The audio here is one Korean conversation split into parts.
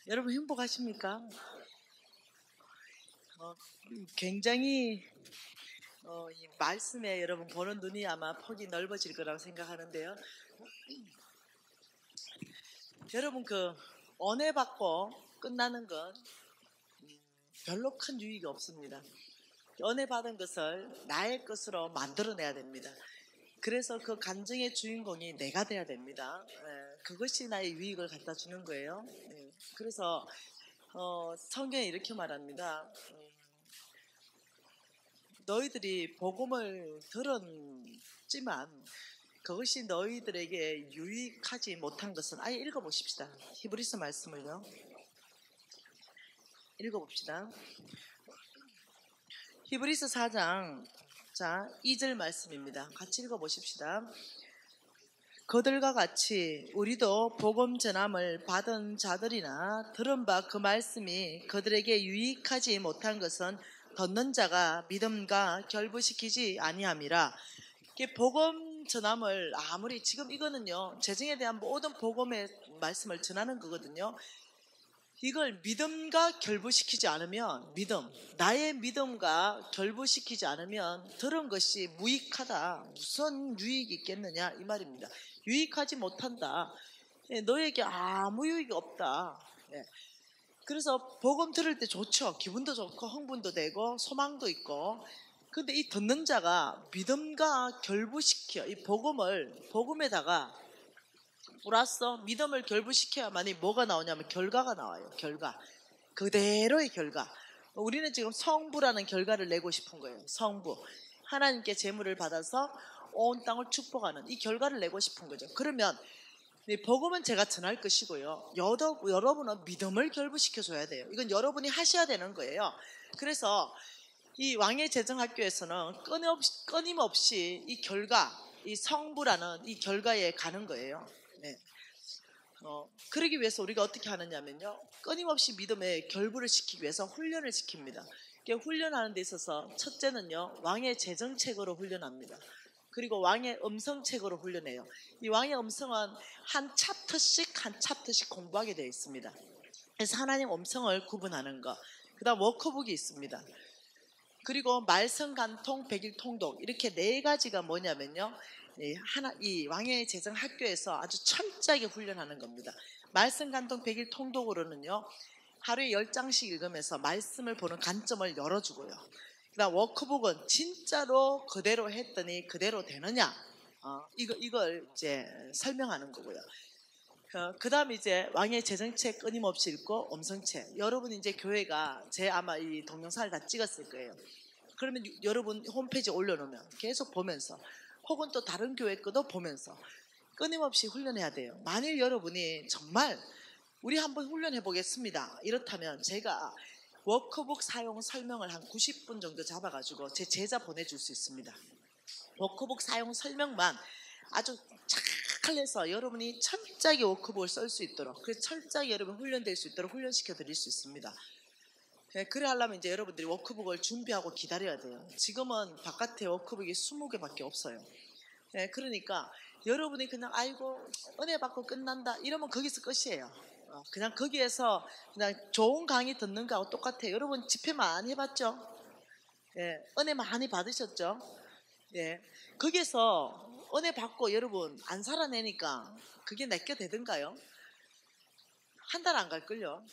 여러분 행복하십니까? 어, 굉장히 이 말씀에 여러분 보는 눈이 아마 폭이 넓어질 거라고 생각하는데요. 여러분 은혜 받고 끝나는 건 별로 큰 유익이 없습니다. 은혜 받은 것을 나의 것으로 만들어내야 됩니다. 그래서 그 간증의 주인공이 내가 돼야 됩니다. 그것이 나의 유익을 갖다 주는 거예요. 그래서 성경에 이렇게 말합니다. 너희들이 복음을 들었지만 그것이 너희들에게 유익하지 못한 것은 아예 읽어보십시다. 히브리서 말씀을요. 읽어봅시다. 히브리서 4장 2절 말씀입니다. 같이 읽어보십시다. 그들과 같이 우리도 복음 전함을 받은 자들이나 들은 바 그 말씀이 그들에게 유익하지 못한 것은 듣는 자가 믿음과 결부시키지 아니함이라. 복음 전함을 아무리 지금 이거는요 재정에 대한 모든 복음의 말씀을 전하는 거거든요. 이걸 믿음과 결부시키지 않으면 나의 믿음과 결부시키지 않으면 들은 것이 무익하다. 무슨 유익이 있겠느냐 이 말입니다. 유익하지 못한다. 너에게 아무 유익이 없다. 그래서 복음 들을 때 좋죠. 기분도 좋고 흥분도 되고 소망도 있고. 근데 이 듣는 자가 믿음과 결부시켜 이 복음에다가 플러스 믿음을 결부시켜야만이 뭐가 나오냐면 결과가 나와요. 결과. 그대로의 결과. 우리는 지금 성부라는 결과를 내고 싶은 거예요. 성부. 하나님께 제물을 받아서 온 땅을 축복하는 이 결과를 내고 싶은 거죠. 그러면 복음은 제가 전할 것이고요. 여러분은 믿음을 결부시켜줘야 돼요. 이건 여러분이 하셔야 되는 거예요. 그래서 이 왕의 재정학교에서는 끊임없이 이 결과, 이 성부라는 이 결과에 가는 거예요. 네. 그러기 위해서 우리가 어떻게 하느냐면요. 끊임없이 믿음에 결부를 시키기 위해서 훈련을 시킵니다. 훈련하는 데 있어서 첫째는요. 왕의 재정책으로 훈련합니다. 그리고 왕의 음성책으로 훈련해요. 이 왕의 음성은 한 챕터씩 공부하게 되어 있습니다. 그래서 하나님 음성을 구분하는 거. 그 다음 워크북이 있습니다. 그리고 말성간통, 백일통독 이렇게 네 가지가 뭐냐면요. 이 왕의 재정학교에서 아주 철저하게 훈련하는 겁니다. 말성간통, 백일통독으로는요. 하루에 10장씩 읽으면서 말씀을 보는 관점을 열어주고요. 그다음 워크북은 진짜로 그대로 했더니 그대로 되느냐 이걸 이제 설명하는 거고요. 그다음 이제 왕의 재정책 끊임없이 읽고 음성책. 여러분 이제 교회가 아마 이 동영상을 다 찍었을 거예요. 그러면 여러분 홈페이지에 올려놓으면 계속 보면서 혹은 또 다른 교회 거도 보면서 끊임없이 훈련해야 돼요. 만일 여러분이 정말 우리 한번 훈련해 보겠습니다. 이렇다면 제가 워크북 사용 설명을 한 90분 정도 잡아가지고 제 제자 보내줄 수 있습니다. 워크북 사용 설명만 아주 잘 해서 여러분이 철저하게 워크북을 쓸 수 있도록, 그래서 철저하게 여러분 훈련될 수 있도록 훈련시켜 드릴 수 있습니다. 그래 하려면 이제 여러분들이 워크북을 준비하고 기다려야 돼요. 지금은 바깥에 워크북이 20개밖에 없어요. 그러니까 여러분이 그냥 아이고 은혜 받고 끝난다 이러면 거기서 끝이에요. 그냥 거기에서 그냥 좋은 강의 듣는 거하고 똑같아요. 여러분 집회 많이 해봤죠? 은혜 많이 받으셨죠? 거기에서 은혜 받고 여러분 안 살아내니까 그게 내게 되든가요? 한 달 안 갈걸요?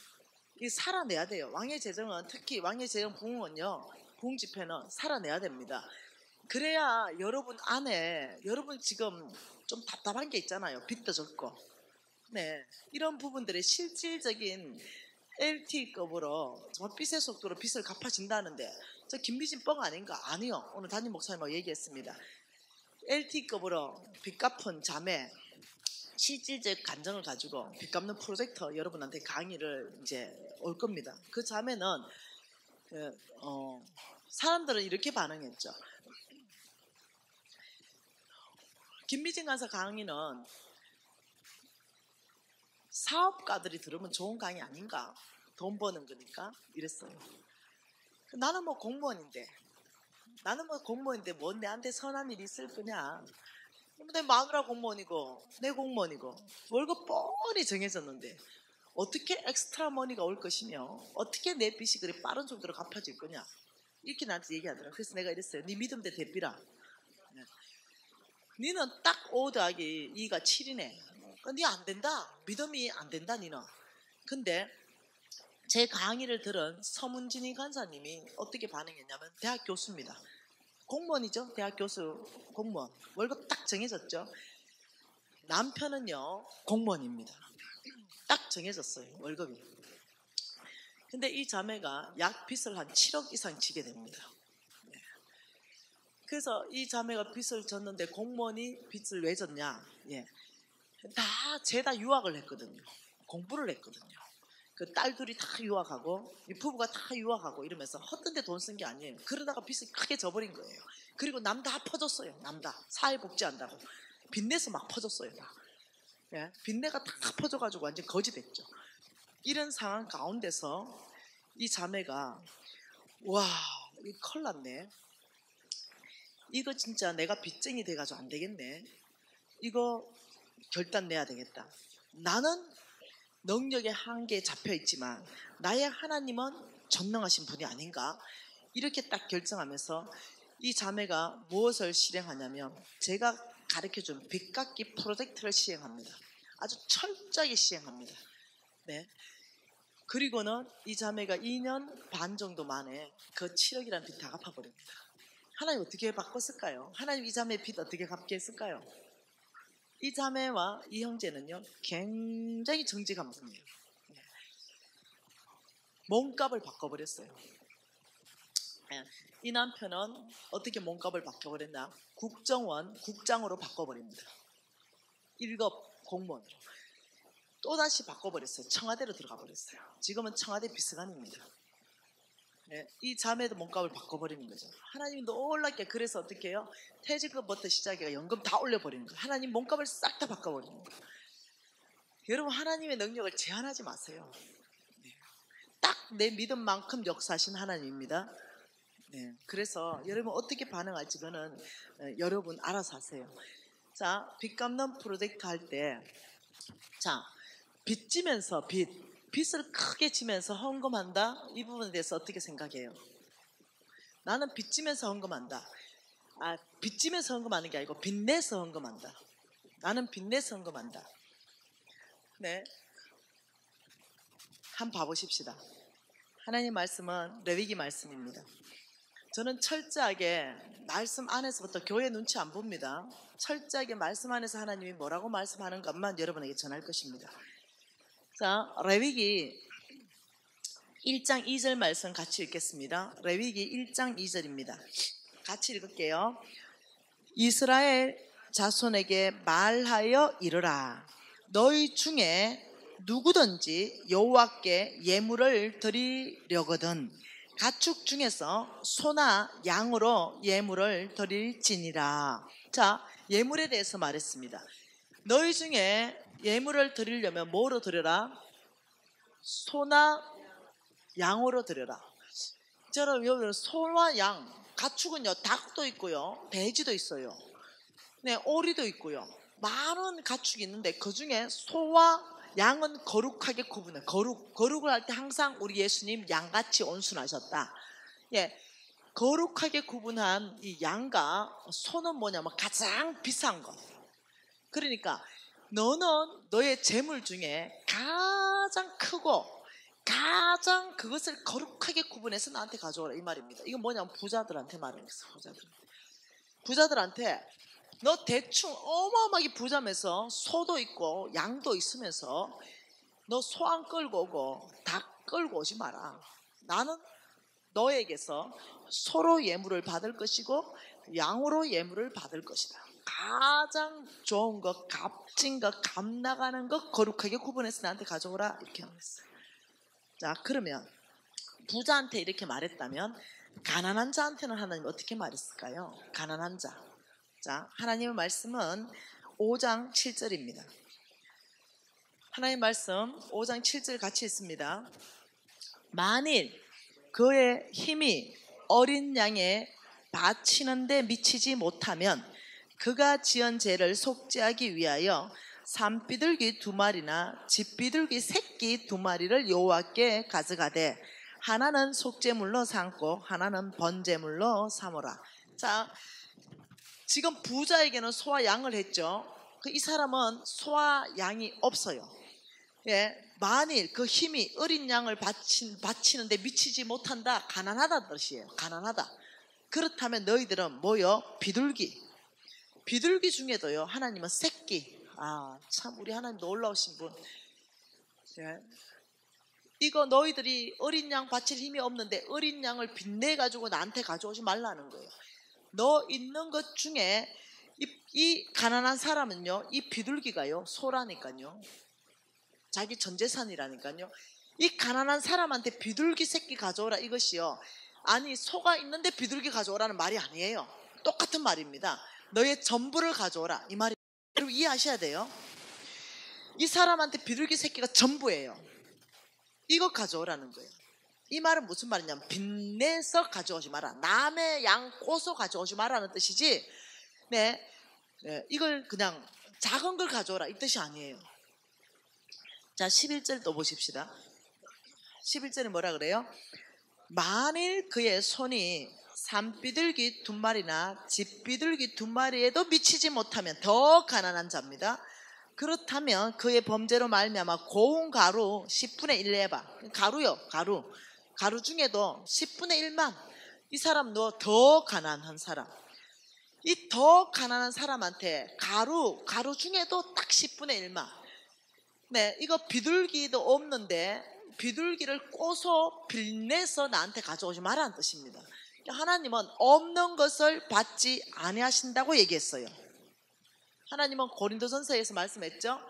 이 살아내야 돼요. 왕의 재정은 특히 왕의 재정 부흥은요. 부흥 집회는 살아내야 됩니다. 그래야 여러분 안에 여러분 지금 좀 답답한 게 있잖아요. 빚도 적고. 네. 이런 부분들의 실질적인 LT급으로 정말 빚의 속도로 빚을 갚아진다는데 저 김비진 뻥 아닌가? 아니요. 오늘 담임 목사님하고 얘기했습니다. LT급으로 빚 갚은 자매 실질적 감정을 가지고 빚 갚는 프로젝트 여러분한테 강의를 이제 올 겁니다. 그 자매는 사람들은 이렇게 반응했죠. 김미진 강사 강의는 사업가들이 들으면 좋은 강의 아닌가? 돈 버는 거니까 이랬어요. 나는 뭐 공무원인데 뭐 내한테 선한 일이 있을 거냐? 내 마누라 공무원이고 내 공무원이고 월급 뻔히 정해졌는데 어떻게 엑스트라 머니가 올 것이며 어떻게 내 빚이 그리 빠른 속도로 갚아질 거냐 이렇게 나한테 얘기하더라. 그래서 내가 이랬어요. 네 믿음대 대비라. 니는 딱 5 더하기 2가 7이네. 니 안 된다. 믿음이 안 된다 니는. 근데 제 강의를 들은 서문진이 간사님이 어떻게 반응했냐면 대학 교수입니다. 공무원이죠. 대학 교수 공무원. 월급 딱 정해졌죠. 남편은요 공무원입니다. 딱 정해졌어요. 월급이. 근데 이 자매가 약 빚을 한 7억 이상 지게 됩니다. 그래서 이 자매가 빚을 졌는데 공무원이 빚을 왜 졌냐? 예. 죄다 유학을 했거든요. 공부를 했거든요. 그 딸들이 다 유학하고 이 부부가 다 유학하고 이러면서 헛된 데 돈 쓴 게 아니에요. 그러다가 빚을 크게 져버린 거예요. 그리고 남 다 퍼줬어요. 남 다. 사회복지한다고. 빚내서 막 퍼줬어요. 다. 예? 빚내가 다 퍼져가지고 완전 거지 됐죠. 이런 상황 가운데서 이 자매가 와 이거 큰일 났네. 이거 진짜 내가 빚쟁이 돼가지고 안 되겠네. 이거 결단 내야 되겠다. 나는 능력의 한계에 잡혀있지만 나의 하나님은 전능하신 분이 아닌가. 이렇게 딱 결정하면서 이 자매가 무엇을 실행하냐면 제가 가르쳐준 빚갚기 프로젝트를 시행합니다. 아주 철저하게 시행합니다. 네. 그리고는 이 자매가 2년 반 정도 만에 그 7억이라는 빚 다 갚아버립니다. 하나님 어떻게 바꿨을까요? 하나님 이 자매의 빚 어떻게 갚게 했을까요? 이 자매와 이 형제는요 굉장히 정직한 분이에요. 몸값을 바꿔버렸어요. 이 남편은 어떻게 몸값을 바꿔버렸나? 국장으로 바꿔버립니다. 1급 공무원으로. 또다시 바꿔버렸어요. 청와대로 들어가 버렸어요. 지금은 청와대 비서관입니다. 네, 이 자매도 몸값을 바꿔버리는 거죠. 하나님이 놀랍게 그래서 어떻게 해요? 퇴직금부터 시작해서 연금 다 올려버리는 거예요. 하나님 몸값을 싹 다 바꿔버리는 거예요. 여러분 하나님의 능력을 제한하지 마세요. 네. 딱 내 믿음만큼 역사하신 하나님입니다. 네, 그래서 여러분 어떻게 반응할지 그는 여러분 알아서 하세요. 자, 빚 갚는 프로젝트 할 때 자, 빚 지면서 빚을 크게 지면서 헌금한다? 이 부분에 대해서 어떻게 생각해요? 나는 빚 지면서 헌금한다. 빚 지면서 헌금하는 게 아니고 빚내서 헌금한다. 나는 빚내서 헌금한다. 네, 한번 봐보십시다. 하나님 말씀은 레위기 말씀입니다. 저는 철저하게 말씀 안에서부터 교회 눈치 안 봅니다. 철저하게 말씀 안에서 하나님이 뭐라고 말씀하는 것만 여러분에게 전할 것입니다. 자, 레위기 1장 2절 말씀 같이 읽겠습니다. 레위기 1장 2절입니다. 같이 읽을게요. 이스라엘 자손에게 말하여 이르라. 너희 중에 누구든지 여호와께 예물을 드리려거든 가축 중에서 소나 양으로 예물을 드릴지니라. 자, 예물에 대해서 말했습니다. 너희 중에 예물을 드리려면 뭐로 드려라? 소나 양으로 드려라. 저는 여러분 소와 양, 가축은요 닭도 있고요 돼지도 있어요. 네, 오리도 있고요. 많은 가축이 있는데 그 중에 소와 양은 거룩하게 구분해. 거룩을 할 때 항상 우리 예수님 양같이 온순하셨다. 예, 거룩하게 구분한 이 양과 소는 뭐냐면 가장 비싼 거. 그러니까 너는 너의 재물 중에 가장 크고 가장 그것을 거룩하게 구분해서 나한테 가져오라 이 말입니다. 이건 뭐냐면 부자들한테 말하는 거예요. 부자들한테 너 대충 어마어마하게 부자면서 소도 있고 양도 있으면서 너 소 안 끌고 오고 닭 끌고 오지 마라. 나는 너에게서 소로 예물을 받을 것이고 양으로 예물을 받을 것이다. 가장 좋은 것, 값진 것, 값 나가는 것 거룩하게 구분해서 나한테 가져오라 이렇게 말했어요. 자, 그러면 부자한테 이렇게 말했다면 가난한 자한테는 하나님 어떻게 말했을까요? 가난한 자. 자, 하나님의 말씀은 5장 7절입니다. 하나님의 말씀 5장 7절 같이 읽습니다. 만일 그의 힘이 어린 양에 바치는 데 미치지 못하면 그가 지은 죄를 속죄하기 위하여 산비둘기 2마리나 집비둘기 새끼 2마리를 여호와께 가져가되 하나는 속죄물로 삼고 하나는 번제물로 삼으라. 자, 지금 부자에게는 소와 양을 했죠. 이 사람은 소와 양이 없어요. 예, 만일 그 힘이 어린 양을 바치는데 미치지 못한다, 가난하다는 뜻이에요. 가난하다. 그렇다면 너희들은 뭐요? 비둘기 중에도요, 하나님은 새끼. 참 우리 하나님 놀라우신 분. 예. 이거 너희들이 어린 양 바칠 힘이 없는데 어린 양을 빚내 가지고 나한테 가져오지 말라는 거예요. 너 있는 것 중에 이 가난한 사람은요, 이 비둘기가요, 소라니까요, 자기 전 재산이라니까요. 이 가난한 사람한테 비둘기 새끼 가져오라 이것이요, 아니 소가 있는데 비둘기 가져오라는 말이 아니에요. 똑같은 말입니다. 너의 전부를 가져오라 이 말이. 그리고 이해하셔야 돼요. 이 사람한테 비둘기 새끼가 전부예요. 이거 가져오라는 거예요. 이 말은 무슨 말이냐면 빚내서 가져오지 마라, 남의 양 꼬서 가져오지 마라는 뜻이지, 네, 이걸 그냥 작은 걸 가져오라 이 뜻이 아니에요. 자, 11절 또 보십시다. 11절에 뭐라 그래요? 만일 그의 손이 산비둘기 2마리나 집비둘기 2마리에도 미치지 못하면 더 가난한 자입니다. 그렇다면 그의 범죄로 말미암아 고운 가루 10분의 1 내봐. 가루요, 가루 중에도 10분의 1만. 이 사람 너 더 가난한 사람, 이 더 가난한 사람한테 가루 중에도 딱 10분의 1만. 네, 이거 비둘기도 없는데 비둘기를 꼬서 빚내서 나한테 가져오지 말라는 뜻입니다. 하나님은 없는 것을 받지 아니하신다고 얘기했어요. 하나님은 고린도전서에서 말씀했죠.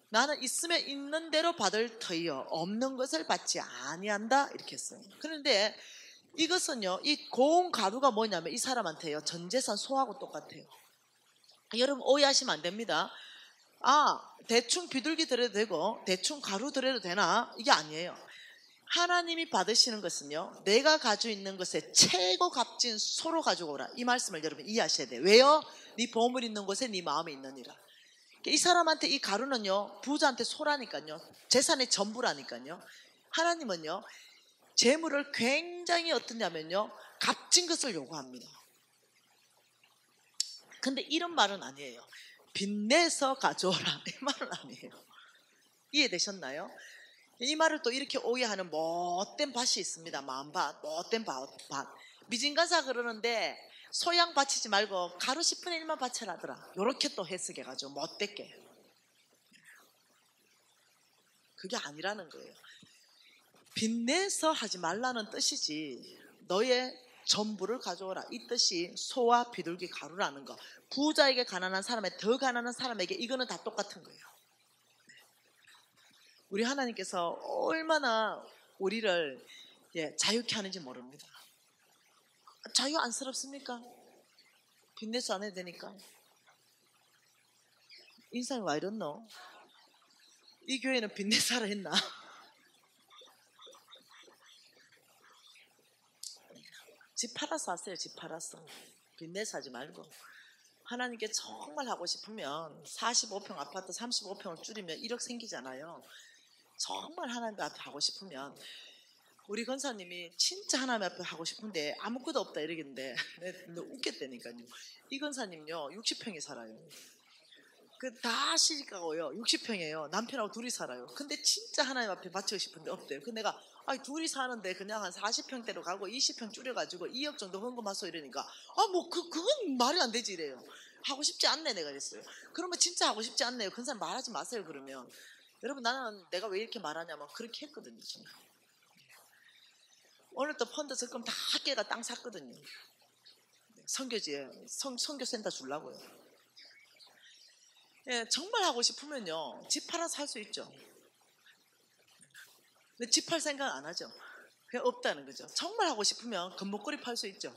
나는 있으면 있는 대로 받을 터이요 없는 것을 받지 아니한다 이렇게 했어요. 그런데 이것은요, 이 고운 가루가 뭐냐면 이 사람한테요, 전 재산 소하고 똑같아요. 여러분 오해하시면 안 됩니다. 대충 비둘기 드려도 되고 대충 가루 드려도 되나? 이게 아니에요. 하나님이 받으시는 것은요, 내가 가지고 있는 것에 최고 값진 소로 가지고 오라 이 말씀을 여러분 이해하셔야 돼요. 왜요? 네 보물 있는 곳에 네 마음이 있느니라. 이 사람한테 이 가루는요, 부자한테 소라니까요, 재산의 전부라니까요. 하나님은요, 재물을 굉장히 어떠냐면요, 값진 것을 요구합니다. 근데 이런 말은 아니에요. 빚내서 가져오라 이 말은 아니에요. 이해되셨나요? 이 말을 또 이렇게 오해하는 못된 밭이 있습니다. 마음밭, 못된 밭. 미진간사 그러는데 소양 바치지 말고 가루 10분의 1만 바쳐라더라. 요렇게 또 해석해가지고 못됐게. 그게 아니라는 거예요. 빚내서 하지 말라는 뜻이지 너의 전부를 가져오라 이 뜻이 소와 비둘기 가루라는 거. 부자에게 가난한 사람에 더 가난한 사람에게 이거는 다 똑같은 거예요. 우리 하나님께서 얼마나 우리를 자유케 하는지 모릅니다. 자유 안쓰럽습니까? 빚내서 안 해도 되니까. 인상이 와 이렇노? 이 교회는 빚내서 하라 했나? 집 팔아서 하세요. 집 팔아서. 빚내서 하지 말고. 하나님께 정말 하고 싶으면 45평 아파트 35평을 줄이면 1억 생기잖아요. 정말 하나님 앞에 하고 싶으면, 우리 권사님이 진짜 하나님 앞에 하고 싶은데 아무것도 없다 이러겠는데 웃겠다니까요. 이 권사님요 60평에 살아요. 다 시집가고요 60평이에요. 남편하고 둘이 살아요. 근데 진짜 하나님 앞에 바치고 싶은데 없대요. 근데 내가 둘이 사는데 그냥 한 40평대로 가고 20평 줄여가지고 2억 정도 헌금하소 이러니까 그건 말이 안 되지 이래요. 하고 싶지 않네 내가 그랬어요. 그러면 진짜 하고 싶지 않네요. 그 사람 말하지 마세요. 그러면 여러분, 나는 내가 왜 이렇게 말하냐면 그렇게 했거든요. 저는. 오늘 또 펀드 적금 다 깨가 땅 샀거든요. 선교지에 선교센터 주려고요. 정말 하고 싶으면요 집 팔아서 살 수 있죠. 근데 집 팔 생각 안 하죠. 그냥 없다는 거죠. 정말 하고 싶으면 금목걸이 팔 수 있죠.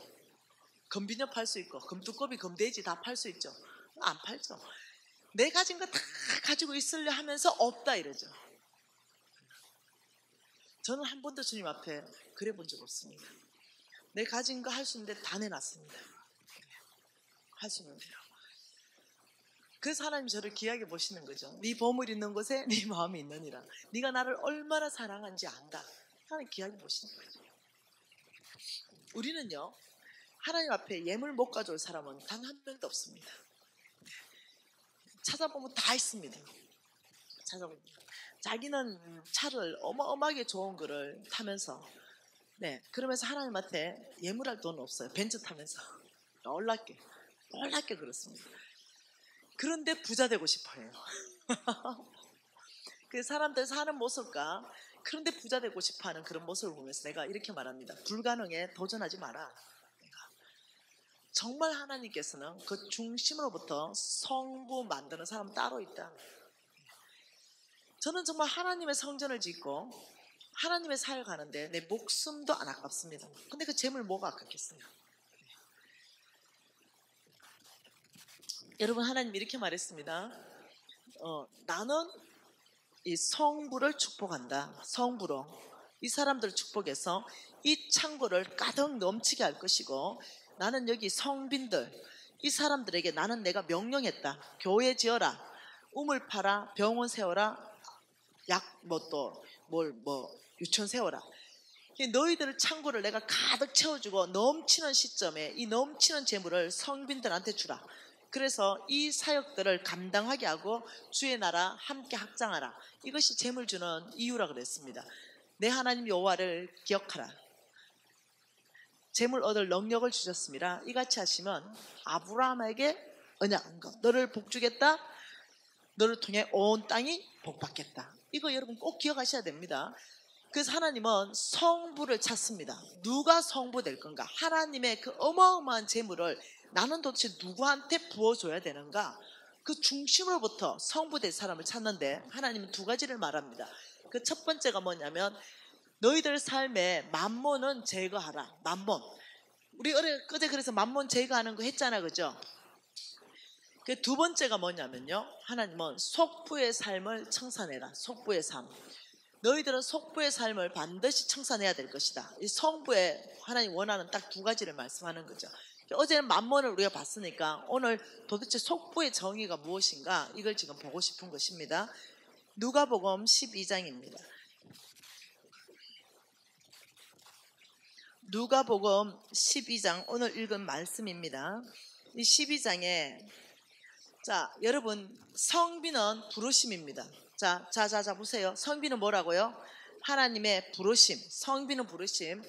금비녀 팔 수 있고 금두꺼비 금돼지 다 팔 수 있죠. 안 팔죠. 내 가진 거 다 가지고 있으려 하면서 없다 이러죠. 저는 한 번도 주님 앞에 그래 본 적 없습니다. 내 가진 거 할 수 있는데 다 내놨습니다. 할 수 있는 대로. 그래서 하나님 저를 귀하게 보시는 거죠. 네 보물 있는 곳에 네 마음이 있느니라. 네가 나를 얼마나 사랑한지 안다. 하나님 귀하게 보시는 거죠. 우리는요, 하나님 앞에 예물 못 가져올 사람은 단 한 명도 없습니다. 찾아보면 다 있습니다. 찾아보면 자기는 차를 어마어마하게 좋은 거를 타면서, 그러면서 하나님한테 예물할 돈 없어요. 벤츠 타면서 놀랍게 그렇습니다. 그런데 부자 되고 싶어요. 그 사람들 사는 모습과 그런데 부자 되고 싶어하는 그런 모습을 보면서 내가 이렇게 말합니다. 불가능에 도전하지 마라. 정말 하나님께서는 그 중심으로부터 성부 만드는 사람 따로 있다. 저는 정말 하나님의 성전을 짓고 하나님의 사역을 하는데 내 목숨도 안 아깝습니다. 근데 그 재물 뭐가 아깝겠어요? 여러분, 하나님 이렇게 말했습니다. 나는 이 성부를 축복한다. 성부로 이 사람들을 축복해서 이 창고를 가득 넘치게 할 것이고, 나는 여기 성빈들 이 사람들에게 나는 내가 명령했다. 교회 지어라, 우물 파라, 병원 세워라, 유치원 세워라. 너희들 창고를 내가 가득 채워주고 넘치는 시점에 이 넘치는 재물을 성빈들한테 주라. 그래서 이 사역들을 감당하게 하고 주의 나라 함께 확장하라. 이것이 재물 주는 이유라 그랬습니다. 내 하나님 여호와를 기억하라. 재물 얻을 능력을 주셨습니다. 이같이 하시면 아브라함에게 언약한 것, 너를 복주겠다, 너를 통해 온 땅이 복받겠다. 이거 여러분 꼭 기억하셔야 됩니다. 그래서 하나님은 성부를 찾습니다. 누가 성부 될 건가? 하나님의 그 어마어마한 재물을 나는 도대체 누구한테 부어줘야 되는가? 그 중심으로부터 성부 될 사람을 찾는데 하나님은 두 가지를 말합니다. 그 첫 번째가 뭐냐면 너희들 삶의 만몬은 제거하라. 만몬. 우리 어제 그래서 만몬 제거하는 거 했잖아, 그죠? 그 두 번째가 뭐냐면요, 하나님은 속부의 삶을 청산해라. 속부의 삶. 너희들은 속부의 삶을 반드시 청산해야 될 것이다. 이 성부에 하나님 원하는 딱 두 가지를 말씀하는 거죠. 어제는 만몬을 우리가 봤으니까 오늘 도대체 속부의 정의가 무엇인가, 이걸 지금 보고 싶은 것입니다. 누가복음 12장입니다. 누가복음 12장 오늘 읽은 말씀입니다. 이 12장에 여러분, 성비는 부르심입니다. 자 보세요. 성비는 뭐라고요? 하나님의 부르심. 성비는 부르심.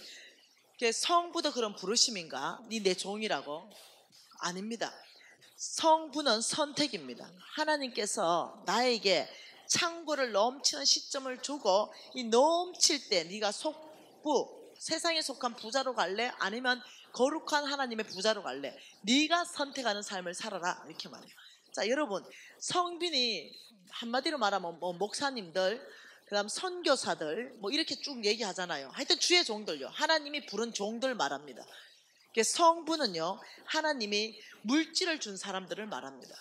성부도 그런 부르심인가? 네 내 종이라고? 아닙니다. 성부는 선택입니다. 하나님께서 나에게 창고를 넘치는 시점을 주고 이 넘칠 때 네가 속부, 세상에 속한 부자로 갈래? 아니면 거룩한 하나님의 부자로 갈래? 네가 선택하는 삶을 살아라. 이렇게 말해요. 자, 여러분, 성빈이 한마디로 말하면 목사님들, 그다음 선교사들 이렇게 쭉 얘기하잖아요. 하여튼 주의 종들요. 하나님이 부른 종들 말합니다. 성부는요, 하나님이 물질을 준 사람들을 말합니다.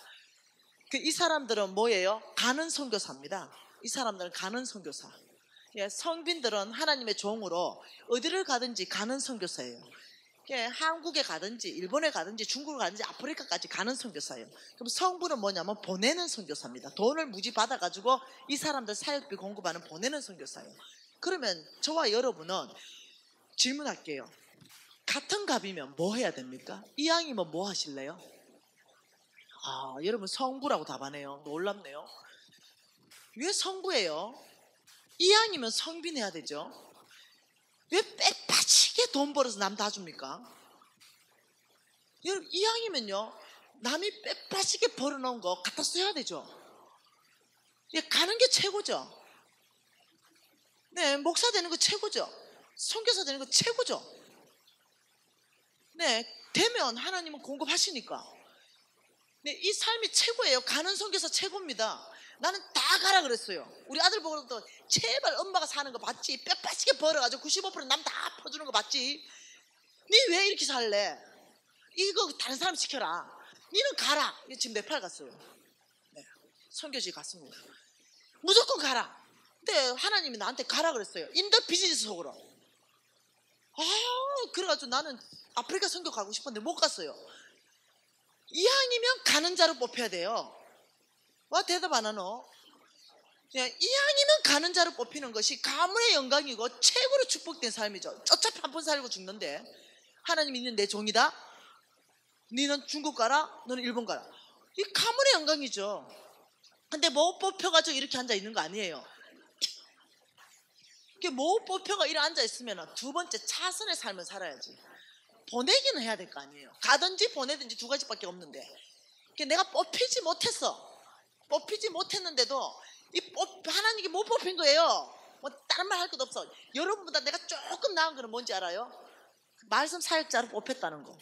이 사람들은 뭐예요? 가는 선교사입니다. 이 사람들은 가는 선교사. 성빈들은 하나님의 종으로 어디를 가든지 가는 선교사예요. 한국에 가든지 일본에 가든지 중국에 가든지 아프리카까지 가는 선교사예요. 그럼 성부는 뭐냐면 보내는 선교사입니다. 돈을 무지 받아가지고 이 사람들 사역비 공급하는 보내는 선교사예요. 그러면 저와 여러분은 질문할게요. 같은 값이면 뭐 해야 됩니까? 이왕이면 뭐 하실래요? 여러분 성부라고 답하네요. 놀랍네요. 왜 성부예요? 이왕이면 성빈해야 되죠. 왜 빼빠지게 돈 벌어서 남 다 줍니까? 여러분, 이왕이면요, 남이 빼빠지게 벌어놓은 거 갖다 써야 되죠. 가는 게 최고죠. 목사 되는 거 최고죠. 선교사 되는 거 최고죠. 되면 하나님은 공급하시니까. 이 삶이 최고예요. 가는 선교사 최고입니다. 나는 다 가라 그랬어요. 우리 아들 보고도 제발 엄마가 사는 거 봤지? 빼빠지게 벌어가지고 95% 남 다 퍼주는 거 봤지? 니 왜 이렇게 살래? 이거 다른 사람 시켜라. 니는 가라. 지금 네팔 갔어요. 선교지 갔습니다. 무조건 가라. 근데 하나님이 나한테 가라 그랬어요. 인더 비즈니스 속으로. 그래가지고 나는 아프리카 선교 가고 싶었는데 못 갔어요. 이왕이면 가는 자로 뽑혀야 돼요. 대답 안 하노? 이왕이면 가는 자로 뽑히는 것이 가문의 영광이고 최고로 축복된 삶이죠. 어차피 한 번 살고 죽는데 하나님 있는 내 종이다. 너는 중국 가라, 너는 일본 가라. 이 가문의 영광이죠. 근데 못 뽑혀가지고 이렇게 앉아 있는 거 아니에요. 못 뽑혀가 이렇게 앉아 있으면 두 번째 차선의 삶을 살아야지. 보내기는 해야 될 거 아니에요. 가든지 보내든지 두 가지밖에 없는데 내가 뽑히지 못했는데도 하나님께 못 뽑힌 거예요. 뭐 다른 말 할 것도 없어. 여러분보다 내가 조금 나은 거는 뭔지 알아요? 말씀 사역자로 뽑혔다는 거.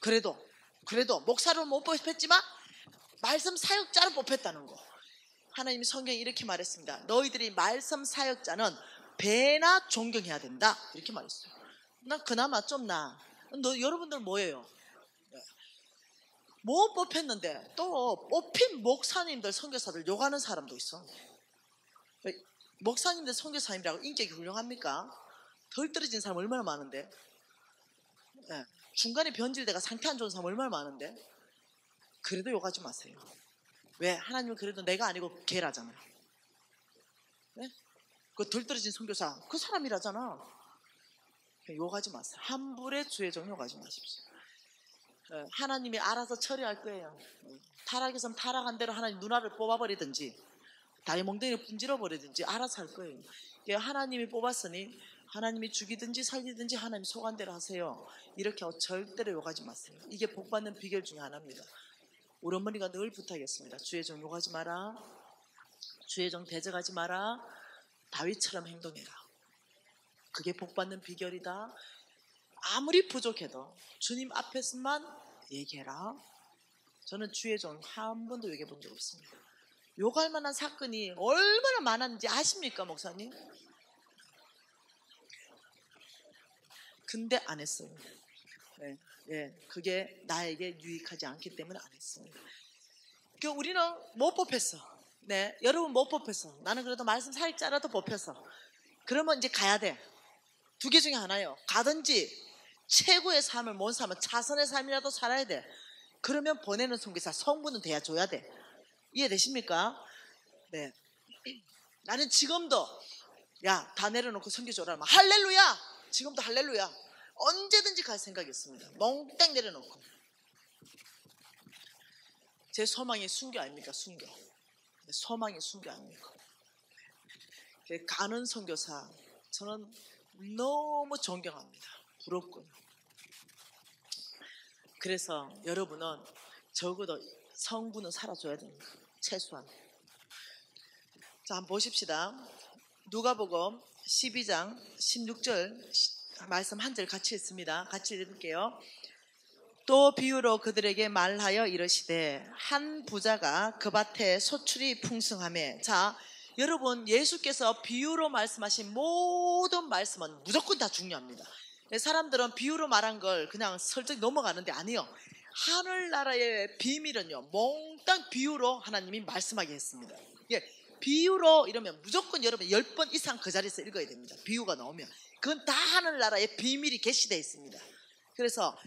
그래도 목사로 못 뽑혔지만 말씀 사역자로 뽑혔다는 거. 하나님이 성경에 이렇게 말했습니다. 너희들이 말씀 사역자는 배나 존경해야 된다. 이렇게 말했어요. 난 그나마 좀 여러분들 뭐예요? 못 뽑혔는데 또 뽑힌 목사님들 선교사들 욕하는 사람도 있어. 목사님들 선교사님이라고 인격이 훌륭합니까? 덜 떨어진 사람 얼마나 많은데. 중간에 변질돼가 상태 안 좋은 사람 얼마나 많은데. 그래도 욕하지 마세요. 왜? 하나님은 그래도 내가 아니고 걔라잖아요. 그 덜 떨어진 선교사 그 사람이라잖아. 욕하지 마세요. 함부로 주의 종 욕하지 마십시오. 하나님이 알아서 처리할 거예요. 타락해서 타락한 대로 하나님 누나를 뽑아버리든지 다리 몽둥이를 분질러 버리든지 알아서 할 거예요. 하나님이 뽑았으니 하나님이 죽이든지 살리든지 하나님 소관 대로 하세요. 이렇게 절대로 욕하지 마세요. 이게 복받는 비결 중에 하나입니다. 우리 어머니가 늘 부탁했습니다. 주의 종 욕하지 마라. 주의 종 대적하지 마라. 다윗처럼 행동해라. 그게 복받는 비결이다. 아무리 부족해도 주님 앞에서만 얘기해라. 저는 주의 종 한 번도 얘기해 본 적 없습니다. 욕할 만한 사건이 얼마나 많았는지 아십니까, 목사님? 근데 안 했어요. 그게 나에게 유익하지 않기 때문에 안 했습니다. 우리는 못 뽑혔어. 여러분 못 뽑혔어. 나는 그래도 말씀 사역자라도 뽑혔어. 그러면 이제 가야 돼. 두 개 중에 하나예요. 가든지 최고의 삶을 못 살면 차선의 삶이라도 살아야 돼. 그러면 보내는 선교사 성부는 돼야 줘야 돼. 이해되십니까? 네. 나는 지금도 다 내려놓고 선교 줘라. 할렐루야. 지금도 할렐루야. 언제든지 갈 생각이 있습니다. 몽땅 내려놓고. 제 소망이 순교 아닙니까? 순교. 소망이 순교 아닙니까? 가는 선교사 저는 너무 존경합니다. 부럽고요. 그래서 여러분은 적어도 성부는 살아줘야 됩니다. 최소한. 자, 한번 보십시다. 누가복음 12장 16절 말씀 한 절 같이 읽습니다. 같이 읽을게요. 또 비유로 그들에게 말하여 이르시되 한 부자가 그 밭에 소출이 풍성하매. 자, 여러분 예수께서 비유로 말씀하신 모든 말씀은 무조건 다 중요합니다. 사람들은 비유로 말한 걸 그냥 슬쩍 넘어가는데 아니요. 하늘나라의 비밀은요 몽땅 비유로 하나님이 말씀하게 했습니다. 비유로 이러면 무조건 여러분 10번 이상 그 자리에서 읽어야 됩니다. 비유가 나오면 그건 다 하늘나라의 비밀이 계시되어 있습니다. 그래서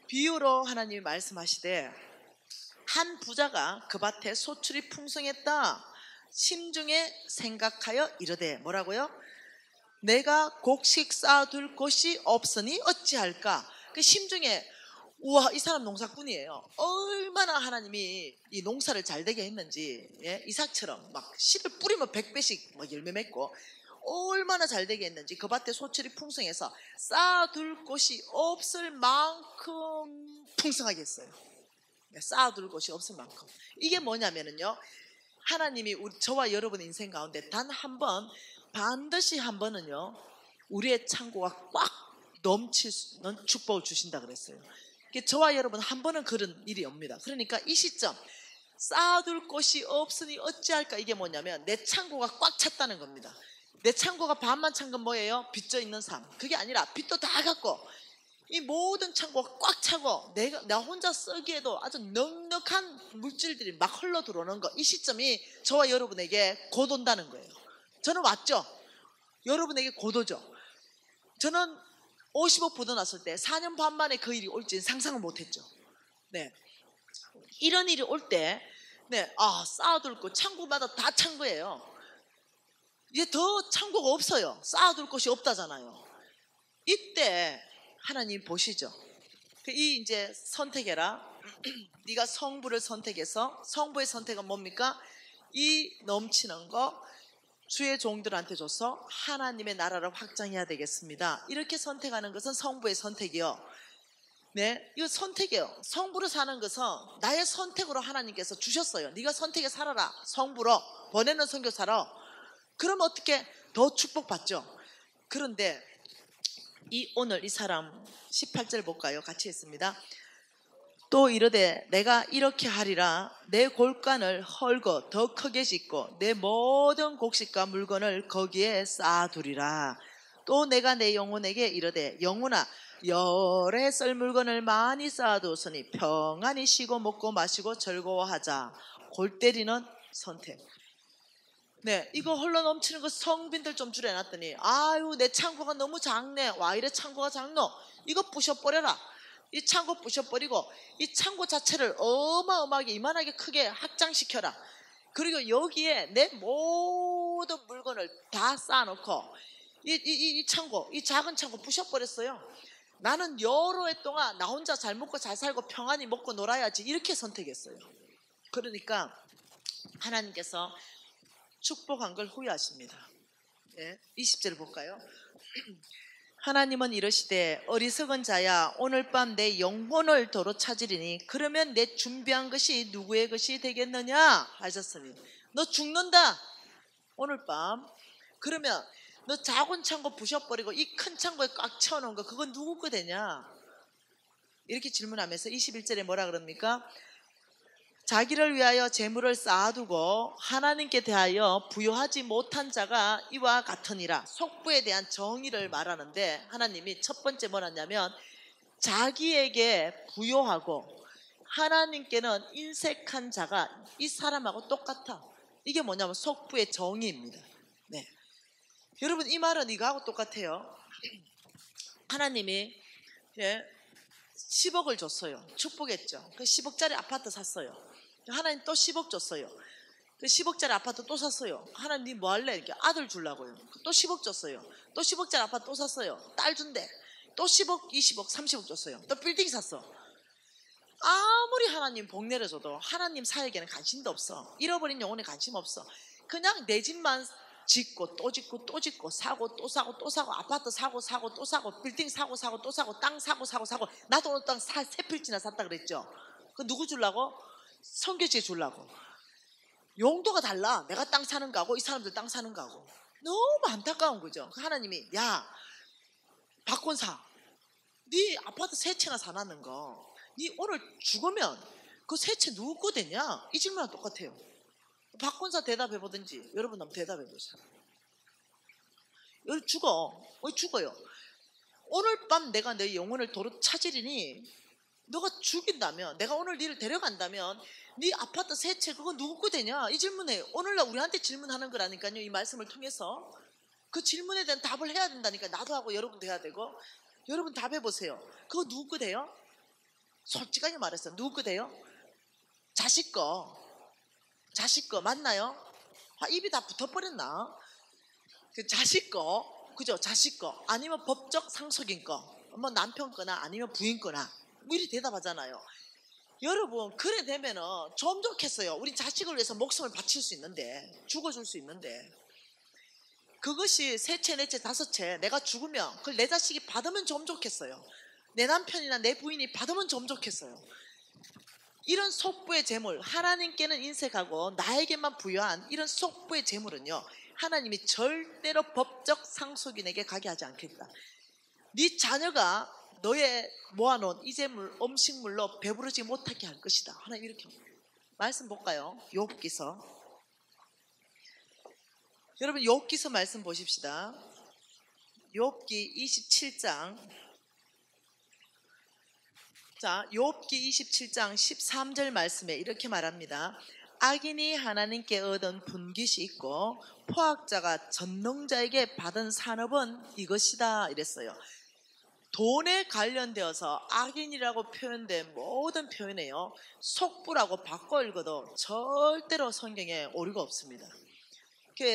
비유로 하나님이 말씀하시되 한 부자가 그 밭에 소출이 풍성했다. 심중에 생각하여 이르되 뭐라고요? 내가 곡식 쌓아둘 곳이 없으니 어찌할까? 그 심중에 우와 이 사람 농사꾼이에요. 얼마나 하나님이 이 농사를 잘 되게 했는지. 이삭처럼 막 씨를 뿌리면 100배씩 막 열매 맺고 얼마나 잘 되게 했는지. 그 밭에 소출이 풍성해서 쌓아둘 곳이 없을 만큼 풍성하게 했어요. 쌓아둘 곳이 없을 만큼. 이게 뭐냐면요 하나님이 저와 여러분의 인생 가운데 단 한 번 반드시 한 번은요 우리의 창고가 꽉 넘치는 축복을 주신다 그랬어요. 저와 여러분 한 번은 그런 일이 옵니다. 그러니까 이 시점 쌓아둘 곳이 없으니 어찌할까. 이게 뭐냐면 내 창고가 꽉 찼다는 겁니다. 내 창고가 반만 찬 건 뭐예요? 빚져 있는 삶. 그게 아니라 빚도 다 갖고 이 모든 창고가 꽉 차고 나 혼자 쓰기에도 아주 넉넉한 물질들이 막 흘러 들어오는 거. 이 시점이 저와 여러분에게 곧 온다는 거예요. 저는 왔죠. 여러분에게 곧 오죠. 저는 50억 부도 났을 때 4년 반 만에 그 일이 올지는 상상을 못했죠. 이런 일이 올 때 네, 쌓아둘 거 창고마다 다 찬 거예요. 이제 더 창고가 없어요. 쌓아둘 곳이 없다잖아요. 이때 하나님 보시죠. 이 이제 선택해라. 네가 성부를 선택해서, 성부의 선택은 뭡니까? 이 넘치는 거 주의 종들한테 줘서 하나님의 나라를 확장해야 되겠습니다. 이렇게 선택하는 것은 성부의 선택이요. 네, 이거 선택이에요. 성부로 사는 것은 나의 선택으로 하나님께서 주셨어요. 네가 선택해 살아라. 성부로 보내는 선교사로. 그럼 어떻게 더 축복받죠? 그런데 오늘 이 사람 18절 볼까요? 같이 했습니다. 또 이르되 내가 이렇게 하리라. 내 골간을 헐고 더 크게 짓고 내 모든 곡식과 물건을 거기에 쌓아두리라. 또 내가 내 영혼에게 이르되 영혼아 열에 썰 물건을 많이 쌓아두었으니 평안히 쉬고 먹고 마시고 즐거워하자. 골 때리는 선택. 네, 이거 흘러 넘치는 거 성빈들 좀 줄여놨더니 아유 내 창고가 너무 작네. 와 이래 창고가 작노. 이거 부셔버려라. 이 창고 부셔버리고 이 창고 자체를 어마어마하게 이만하게 크게 확장시켜라. 그리고 여기에 내 모든 물건을 다 쌓아놓고 이 창고, 이 작은 창고 부셔버렸어요. 나는 여러 해 동안 나 혼자 잘 먹고 잘 살고 평안히 먹고 놀아야지 이렇게 선택했어요. 그러니까 하나님께서 축복한 걸 후회하십니다. 네, 20절 볼까요? 하나님은 이르시되 어리석은 자야 오늘 밤 내 영혼을 도로 찾으리니 그러면 내 준비한 것이 누구의 것이 되겠느냐 하셨으니 너 죽는다 오늘 밤. 그러면 너 작은 창고 부셔버리고 이 큰 창고에 꽉 채워놓은 거 그건 누구 거 되냐 이렇게 질문하면서 21절에 뭐라 그럽니까? 자기를 위하여 재물을 쌓아두고 하나님께 대하여 부여하지 못한 자가 이와 같으니라. 속부에 대한 정의를 말하는데 하나님이 첫 번째 뭐냐면 자기에게 부여하고 하나님께는 인색한 자가 이 사람하고 똑같아. 이게 뭐냐면 속부의 정의입니다. 네. 여러분 이 말은 이거하고 똑같아요. 하나님이 10억을 줬어요. 축복했죠. 그 10억짜리 아파트 샀어요. 하나님 또 10억 줬어요. 그 10억짜리 아파트 또 샀어요. 하나님 뭐 할래? 이렇게 아들 주려고요. 또 10억 줬어요. 또 10억짜리 아파트 또 샀어요. 딸 준대. 또 10억, 20억, 30억 줬어요. 또 빌딩 샀어. 아무리 하나님 복 내려줘도 하나님 사역에는 관심도 없어. 잃어버린 영혼에 관심 없어. 그냥 내 집만 짓고 또 짓고 또 짓고 사고 또 사고 또 사고 아파트 사고 사고 또 사고 빌딩 사고 사고 또 사고 땅 사고 사고 사고 나도 오늘 땅 세 필지나 샀다 그랬죠. 그 누구 주려고? 선교지에 주려고. 용도가 달라. 내가 땅 사는 거하고 이 사람들 땅 사는 거하고 너무 안타까운 거죠. 하나님이 야 박권사 네 아파트 세 채나 사놨는 거 네 오늘 죽으면 그 세 채 누구 거 되냐? 이 질문이랑 똑같아요. 박권사 대답해 보든지 여러분 한번 대답해 보세요. 여기 죽어. 왜 죽어요? 오늘 밤 내가 내 영혼을 도로 찾으리니 너가 죽인다면 내가 오늘 니를 데려간다면 네 아파트 세 채 그거 누구 거 되냐? 이 질문에 오늘날 우리한테 질문하는 거라니까요. 이 말씀을 통해서 그 질문에 대한 답을 해야 된다니까. 나도 하고 여러분도 해야 되고. 여러분 답해보세요. 그거 누구 거 돼요? 솔직하게 말했어요. 누구 거 돼요? 자식 거. 자식 거 맞나요? 입이 다 붙어버렸나? 그 자식 거 그죠? 자식 거 아니면 법적 상속인 거 뭐 남편 거나 아니면 부인 거나 뭐 이렇게 대답하잖아요. 여러분 그래 되면은 좀 좋겠어요. 우리 자식을 위해서 목숨을 바칠 수 있는데 죽어줄 수 있는데 그것이 세 채, 네 채, 다섯 채 내가 죽으면 그걸 내 자식이 받으면 좀 좋겠어요. 내 남편이나 내 부인이 받으면 좀 좋겠어요. 이런 속부의 재물 하나님께는 인색하고 나에게만 부여한 이런 속부의 재물은요 하나님이 절대로 법적 상속인에게 가게 하지 않겠다. 네 자녀가 너의 모아놓은 이 재물 음식물로 배부르지 못하게 할 것이다. 하나님 이렇게 말씀 볼까요? 욥기서 여러분 욥기서 말씀 보십시다. 욥기 27장 자 욥기 27장 13절 말씀에 이렇게 말합니다. 악인이 하나님께 얻은 분깃이 있고 포학자가 전능자에게 받은 산업은 이것이다 이랬어요. 돈에 관련되어서 악인이라고 표현된 모든 표현에요, 속부라고 바꿔 읽어도 절대로 성경에 오류가 없습니다.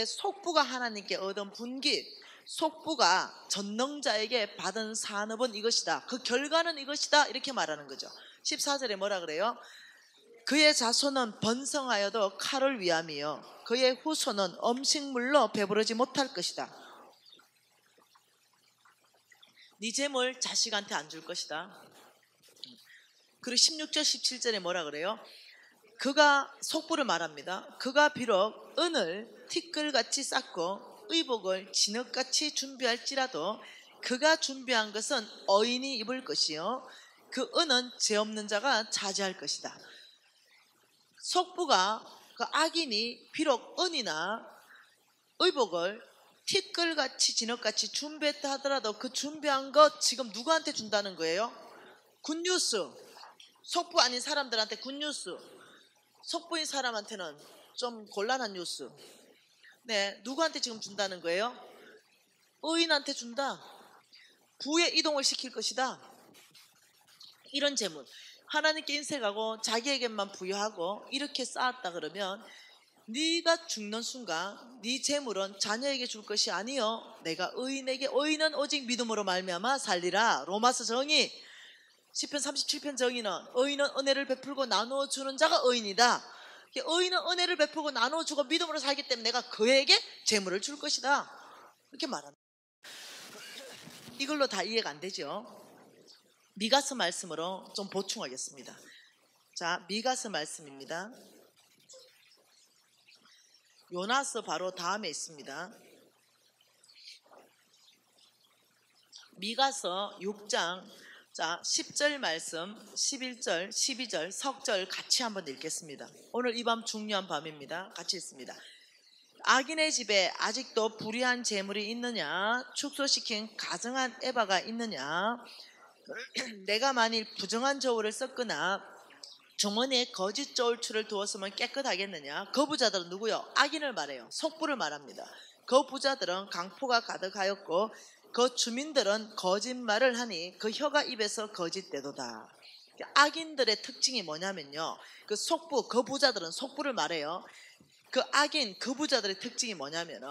속부가 하나님께 얻은 분깃, 속부가 전능자에게 받은 산업은 이것이다, 그 결과는 이것이다, 이렇게 말하는 거죠. 14절에 뭐라 그래요? 그의 자손은 번성하여도 칼을 위함이요 그의 후손은 음식물로 배부르지 못할 것이다. 네 재물 자식한테 안 줄 것이다. 그리고 16절 17절에 뭐라 그래요? 그가 속부를 말합니다. 그가 비록 은을 티끌같이 쌓고 의복을 진흙같이 준비할지라도 그가 준비한 것은 어인이 입을 것이요 그 은은 죄 없는 자가 차지할 것이다. 속부가, 그 악인이 비록 은이나 의복을 티끌같이 진흙같이 준비했다 하더라도 그 준비한 것 지금 누구한테 준다는 거예요? 굿뉴스. 속부 아닌 사람들한테 굿뉴스. 속부인 사람한테는 좀 곤란한 뉴스. 네, 누구한테 지금 준다는 거예요? 의인한테 준다. 부의 이동을 시킬 것이다. 이런 재물 하나님께 인색하고 자기에게만 부여하고 이렇게 쌓았다 그러면 네가 죽는 순간 네 재물은 자녀에게 줄 것이 아니요 내가 의인에게, 의인은 오직 믿음으로 말미암아 살리라. 로마서 정의, 시편 37편 정의는 의인은 은혜를 베풀고 나누어 주는 자가 의인이다. 의인은 은혜를 베풀고 나누어 주고 믿음으로 살기 때문에 내가 그에게 재물을 줄 것이다, 이렇게 말합니다. 이걸로 다 이해가 안 되죠? 미가서 말씀으로 좀 보충하겠습니다. 자, 미가서 말씀입니다. 요나서 바로 다음에 있습니다. 미가서 6장, 자 10절 말씀, 11절, 12절, 석절 같이 한번 읽겠습니다. 오늘 이 밤 중요한 밤입니다. 같이 읽습니다. 악인의 집에 아직도 불의한 재물이 있느냐? 축소시킨 가증한 에바가 있느냐? 내가 만일 부정한 저울을 썼거나 주머니에 거짓 저울추를 두었으면 깨끗하겠느냐? 그 부자들은 누구요? 악인을 말해요. 속부를 말합니다. 그 부자들은 강포가 가득하였고 그 주민들은 거짓말을 하니 그 혀가 입에서 거짓되도다. 악인들의 특징이 뭐냐면요, 그 속부, 그 부자들은 속부를 말해요. 그 악인, 그 부자들의 특징이 뭐냐면은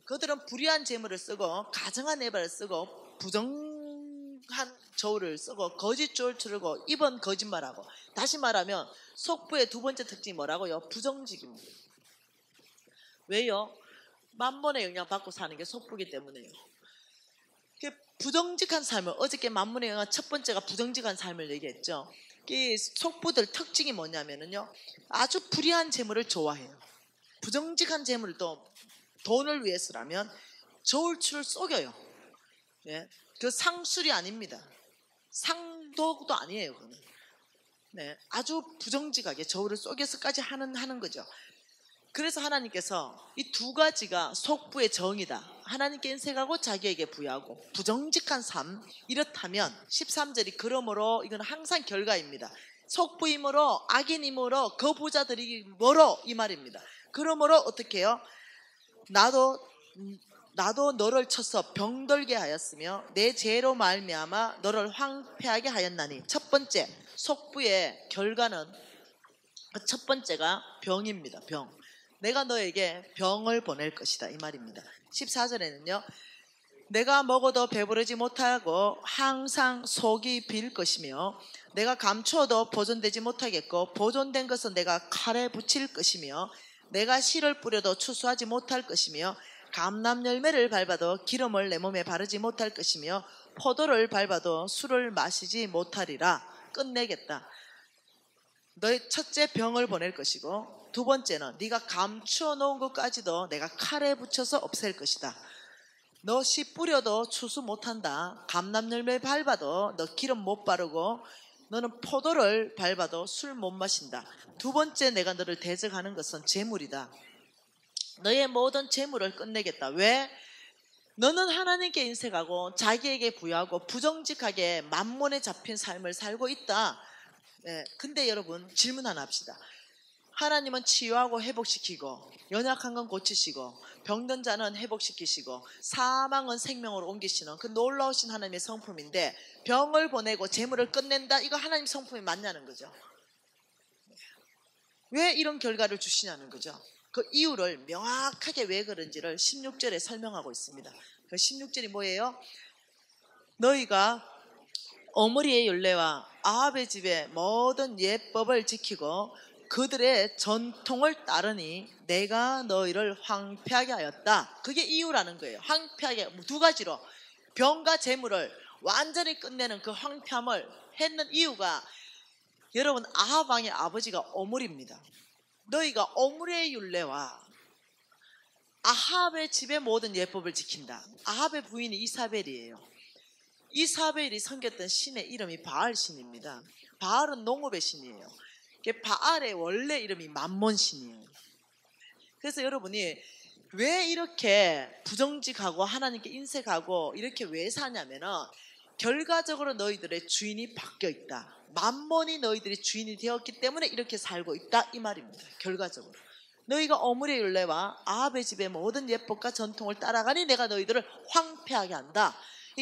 그들은 불의한 재물을 쓰고 가증한 에바를 쓰고 부정한 저울을 쓰고 거짓 저울 추르고 입은 거짓말하고. 다시 말하면 속부의 두 번째 특징이 뭐라고요? 부정직입니다. 왜요? 만몬의 영향 받고 사는 게 속부기 때문에요. 부정직한 삶을, 어저께 만몬의 영향 첫 번째가 부정직한 삶을 얘기했죠. 이 속부들 특징이 뭐냐면요, 아주 불의한 재물을 좋아해요. 부정직한 재물도 돈을 위해서라면 저울추를 속여요. 네, 그 상술이 아닙니다. 상도도 아니에요. 그건. 네, 아주 부정직하게 저울을 속여서까지 하는 거죠. 그래서 하나님께서 이 두 가지가 속부의 정이다. 하나님께 인색하고 자기에게 부여하고 부정직한 삶. 이렇다면 13절이 그러므로 이건 항상 결과입니다. 속부임으로 악인임으로 그 부자들이 뭐로, 이 말입니다. 그러므로 어떻게 해요? 나도 너를 쳐서 병들게 하였으며 내 죄로 말미암아 너를 황폐하게 하였나니. 첫 번째 속부의 결과는, 첫 번째가 병입니다. 병. 내가 너에게 병을 보낼 것이다, 이 말입니다. 14절에는요 내가 먹어도 배부르지 못하고 항상 속이 빌 것이며 내가 감추어도 보존되지 못하겠고 보존된 것은 내가 칼에 붙일 것이며 내가 씨를 뿌려도 추수하지 못할 것이며 감람 열매를 밟아도 기름을 내 몸에 바르지 못할 것이며 포도를 밟아도 술을 마시지 못하리라. 끝내겠다. 너의 첫째 병을 보낼 것이고 두 번째는 네가 감추어 놓은 것까지도 내가 칼에 붙여서 없앨 것이다. 너 씨 뿌려도 추수 못한다. 감람 열매 밟아도 너 기름 못 바르고 너는 포도를 밟아도 술 못 마신다. 두 번째 내가 너를 대적하는 것은 재물이다. 너의 모든 재물을 끝내겠다. 왜? 너는 하나님께 인색하고 자기에게 부여하고 부정직하게 만몬에 잡힌 삶을 살고 있다. 네, 근데 여러분 질문 하나 합시다. 하나님은 치유하고 회복시키고 연약한 건 고치시고 병든 자는 회복시키시고 사망은 생명으로 옮기시는 그 놀라우신 하나님의 성품인데 병을 보내고 재물을 끝낸다, 이거 하나님 성품이 맞냐는 거죠. 왜 이런 결과를 주시냐는 거죠. 그 이유를 명확하게 왜 그런지를 16절에 설명하고 있습니다. 그 16절이 뭐예요? 너희가 어머리의 율례와 아합의 집의 모든 예법을 지키고 그들의 전통을 따르니 내가 너희를 황폐하게 하였다. 그게 이유라는 거예요. 황폐하게, 두 가지로 병과 재물을 완전히 끝내는 그 황폐함을 했는 이유가, 여러분, 아합 왕의 아버지가 오므리입니다. 너희가 오므리의 율례와 아합의 집의 모든 예법을 지킨다. 아합의 부인이 이사벨이에요. 이사벨이 섬겼던 신의 이름이 바알 신입니다. 바알은 농업의 신이에요. 바알의 원래 이름이 만몬 신이에요. 그래서 여러분이 왜 이렇게 부정직하고 하나님께 인색하고 이렇게 왜 사냐면은 결과적으로 너희들의 주인이 바뀌어 있다. 만몬이 너희들이 주인이 되었기 때문에 이렇게 살고 있다, 이 말입니다. 결과적으로 너희가 어므리의 율례와 아합의 집의 모든 예법과 전통을 따라가니 내가 너희들을 황폐하게 한다.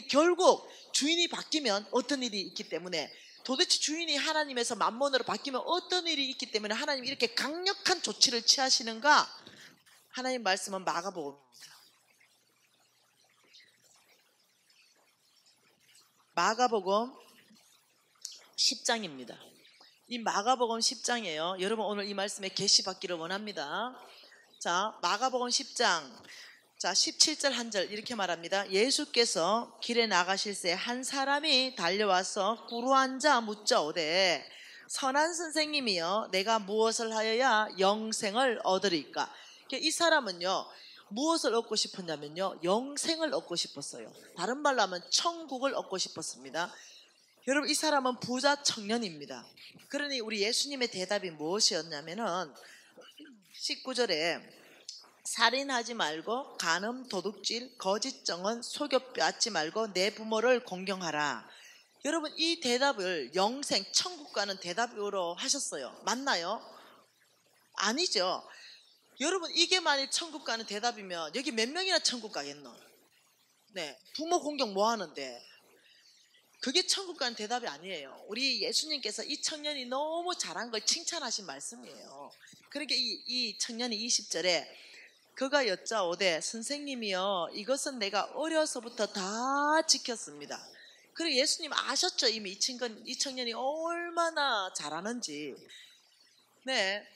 결국 주인이 바뀌면 어떤 일이 있기 때문에, 도대체 주인이 하나님에서 만몬으로 바뀌면 어떤 일이 있기 때문에 하나님이 이렇게 강력한 조치를 취하시는가? 하나님 말씀은 마가복음입니다. 마가복음 10장입니다. 이 마가복음 10장이에요. 여러분 오늘 이 말씀에 계시 받기를 원합니다. 자, 마가복음 10장 자 17절 한 절 이렇게 말합니다. 예수께서 길에 나가실새 한 사람이 달려와서 꿇어앉아 묻자오되 선한 선생님이여 내가 무엇을 하여야 영생을 얻으리까? 이 사람은요 무엇을 얻고 싶었냐면요 영생을 얻고 싶었어요. 다른 말로 하면 천국을 얻고 싶었습니다. 여러분 이 사람은 부자 청년입니다. 그러니 우리 예수님의 대답이 무엇이었냐면은 19절에 살인하지 말고 간음, 도둑질, 거짓 정언, 속여 빼앗지 말고 내 부모를 공경하라. 여러분 이 대답을 영생, 천국 가는 대답으로 하셨어요. 맞나요? 아니죠. 여러분 이게 만일 천국 가는 대답이면 여기 몇 명이나 천국 가겠노? 네, 부모 공경 뭐 하는데? 그게 천국 가는 대답이 아니에요. 우리 예수님께서 이 청년이 너무 잘한 걸 칭찬하신 말씀이에요. 그러니까 이 청년이 20절에 그가 여짜오되 선생님이여 이것은 내가 어려서부터 다 지켰습니다. 그리고 예수님 아셨죠? 이미 이 청년이 얼마나 잘하는지. 네.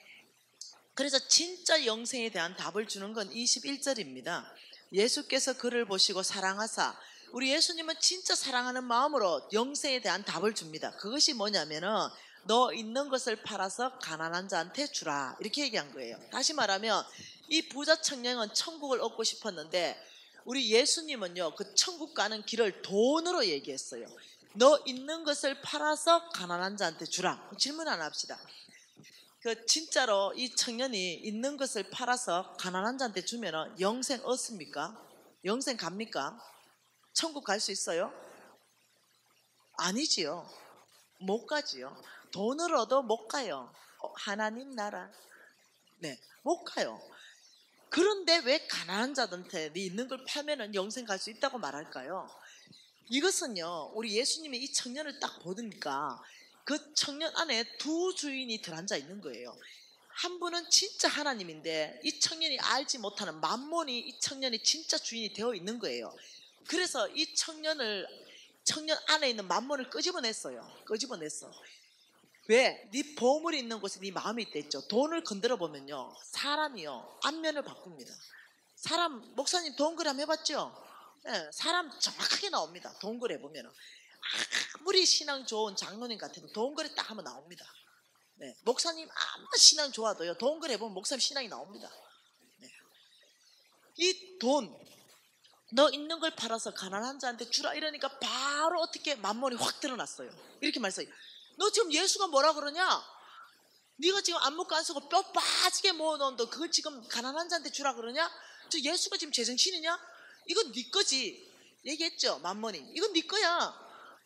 그래서 진짜 영생에 대한 답을 주는 건 21절입니다. 예수께서 그를 보시고 사랑하사, 우리 예수님은 진짜 사랑하는 마음으로 영생에 대한 답을 줍니다. 그것이 뭐냐면은 너 있는 것을 팔아서 가난한 자한테 주라, 이렇게 얘기한 거예요. 다시 말하면 이 부자 청년은 천국을 얻고 싶었는데 우리 예수님은요 그 천국 가는 길을 돈으로 얘기했어요. 너 있는 것을 팔아서 가난한 자한테 주라. 질문 하나 합시다. 그 진짜로 이 청년이 있는 것을 팔아서 가난한 자한테 주면 영생 얻습니까? 영생 갑니까? 천국 갈 수 있어요? 아니지요. 못 가지요. 돈을 얻어 못 가요. 하나님 나라. 네, 못 가요. 그런데 왜 가난한 자한테 네 있는 걸 팔면은 영생 갈 수 있다고 말할까요? 이것은요 우리 예수님이 이 청년을 딱 보니까 그 청년 안에 두 주인이 들어앉아 있는 거예요. 한 분은 진짜 하나님인데 이 청년이 알지 못하는 만몬이 이 청년이 진짜 주인이 되어 있는 거예요. 그래서 이 청년 안에 있는 만몬을 끄집어냈어요. 끄집어냈어. 왜? 네 보물이 있는 곳에 네 마음이 있다 했죠. 돈을 건드려 보면요 사람이요 안면을 바꿉니다. 사람, 목사님 동그래 한번 해봤죠? 네, 사람 정확하게 나옵니다. 동그래 보면 아무리 신앙 좋은 장로님 같아도 동그래 딱 하면 나옵니다. 네, 목사님 아무리 신앙 좋아도요 동그래 보면 목사님 신앙이 나옵니다. 네. 이 돈, 너 있는 걸 팔아서 가난한 자한테 주라 이러니까 바로 어떻게 만몬이 확 드러났어요. 이렇게 말했어요. 너 지금 예수가 뭐라 그러냐? 네가 지금 안 먹고 안 쓰고 뼈 빠지게 모아놓은 그걸 지금 가난한 자한테 주라 그러냐? 저 예수가 지금 제정신이냐? 이건 네 거지. 얘기했죠 만몬이. 이건 네 거야.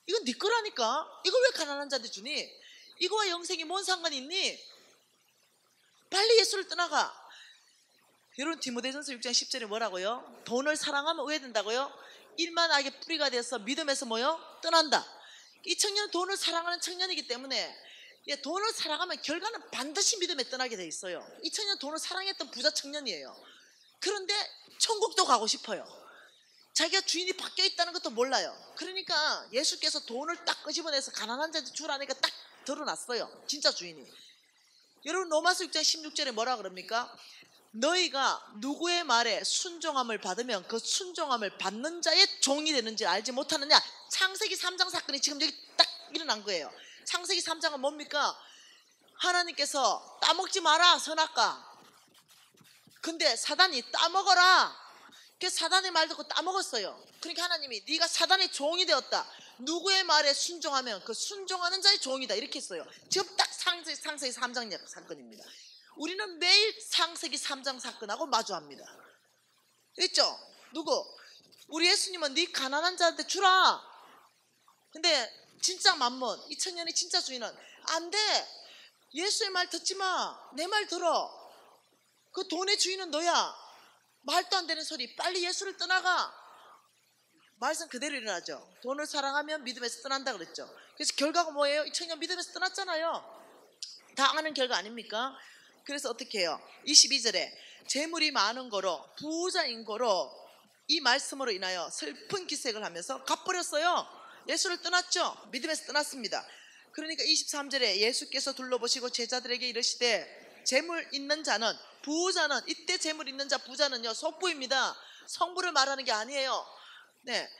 이건 네 거라니까. 이걸 왜 가난한 자한테 주니? 이거와 영생이 뭔 상관이 있니? 빨리 예수를 떠나가. 여러분 디모데전서 6장 10절에 뭐라고요? 돈을 사랑하면 왜 된다고요? 일만 악의 뿌리가 돼서 믿음에서 뭐요? 떠난다. 이 청년은 돈을 사랑하는 청년이기 때문에 돈을 사랑하면 결과는 반드시 믿음에 떠나게 돼 있어요. 이 청년은 돈을 사랑했던 부자 청년이에요. 그런데 천국도 가고 싶어요. 자기가 주인이 바뀌어 있다는 것도 몰라요. 그러니까 예수께서 돈을 딱 끄집어내서 가난한 자한테 주라니까 딱 드러났어요. 진짜 주인이. 여러분 로마서 6장 16절에 뭐라 그럽니까? 너희가 누구의 말에 순종함을 받으면 그 순종함을 받는 자의 종이 되는지 알지 못하느냐. 창세기 3장 사건이 지금 여기 딱 일어난 거예요. 창세기 3장은 뭡니까? 하나님께서 따먹지 마라 선악과. 근데 사단이 따먹어라. 그래서 사단의 말 듣고 따먹었어요. 그러니까 하나님이 네가 사단의 종이 되었다. 누구의 말에 순종하면 그 순종하는 자의 종이다. 이렇게 했어요. 지금 딱 창세기 3장 사건입니다. 우리는 매일 창세기 3장 사건하고 마주합니다. 있죠? 누구? 우리 예수님은 네 가난한 자한테 주라. 근데 진짜 만몬, 이 청년이 진짜 주인은 안 돼. 예수의 말 듣지 마. 내 말 들어. 그 돈의 주인은 너야. 말도 안 되는 소리. 빨리 예수를 떠나가. 말씀 그대로 일어나죠. 돈을 사랑하면 믿음에서 떠난다 그랬죠. 그래서 결과가 뭐예요? 이 청년 믿음에서 떠났잖아요. 다 아는 결과 아닙니까? 그래서 어떻게 해요? 22절에 재물이 많은 거로 부자인 거로 이 말씀으로 인하여 슬픈 기색을 하면서 갚버렸어요. 예수를 떠났죠. 믿음에서 떠났습니다. 그러니까 23절에 예수께서 둘러보시고 제자들에게 이르시되 재물 있는 자는, 부자는, 이때 재물 있는 자 부자는요 속부입니다. 성부를 말하는 게 아니에요. 네,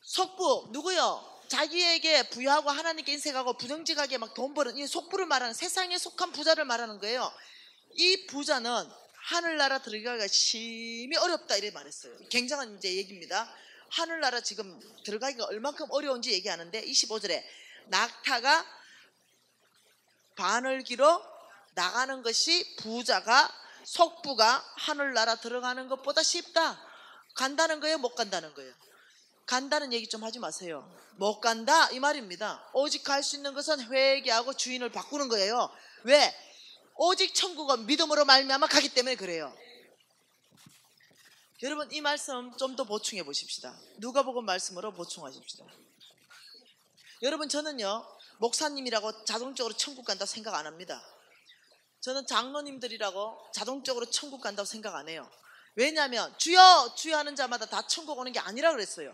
속부 누구요? 자기에게 부유하고 하나님께 인색하고 부정직하게 막 돈 버는 이 속부를 말하는, 세상에 속한 부자를 말하는 거예요. 이 부자는 하늘나라 들어가기가 심히 어렵다 이렇게 말했어요. 굉장한 이제 얘기입니다. 하늘나라 지금 들어가기가 얼만큼 어려운지 얘기하는데 25절에 낙타가 바늘기로 나가는 것이 부자가, 속부가 하늘나라 들어가는 것보다 쉽다. 간다는 거예요? 못 간다는 거예요? 간다는 얘기 좀 하지 마세요. 못 간다 이 말입니다. 오직 갈 수 있는 것은 회개하고 주인을 바꾸는 거예요. 왜? 오직 천국은 믿음으로 말미암아 가기 때문에 그래요. 여러분 이 말씀 좀 더 보충해 보십시다. 누가복음 말씀으로 보충하십시다. 여러분 저는요 목사님이라고 자동적으로 천국 간다고 생각 안 합니다. 저는 장로님들이라고 자동적으로 천국 간다고 생각 안 해요. 왜냐하면 주여 주여 하는 자마다 다 천국 오는 게 아니라 그랬어요.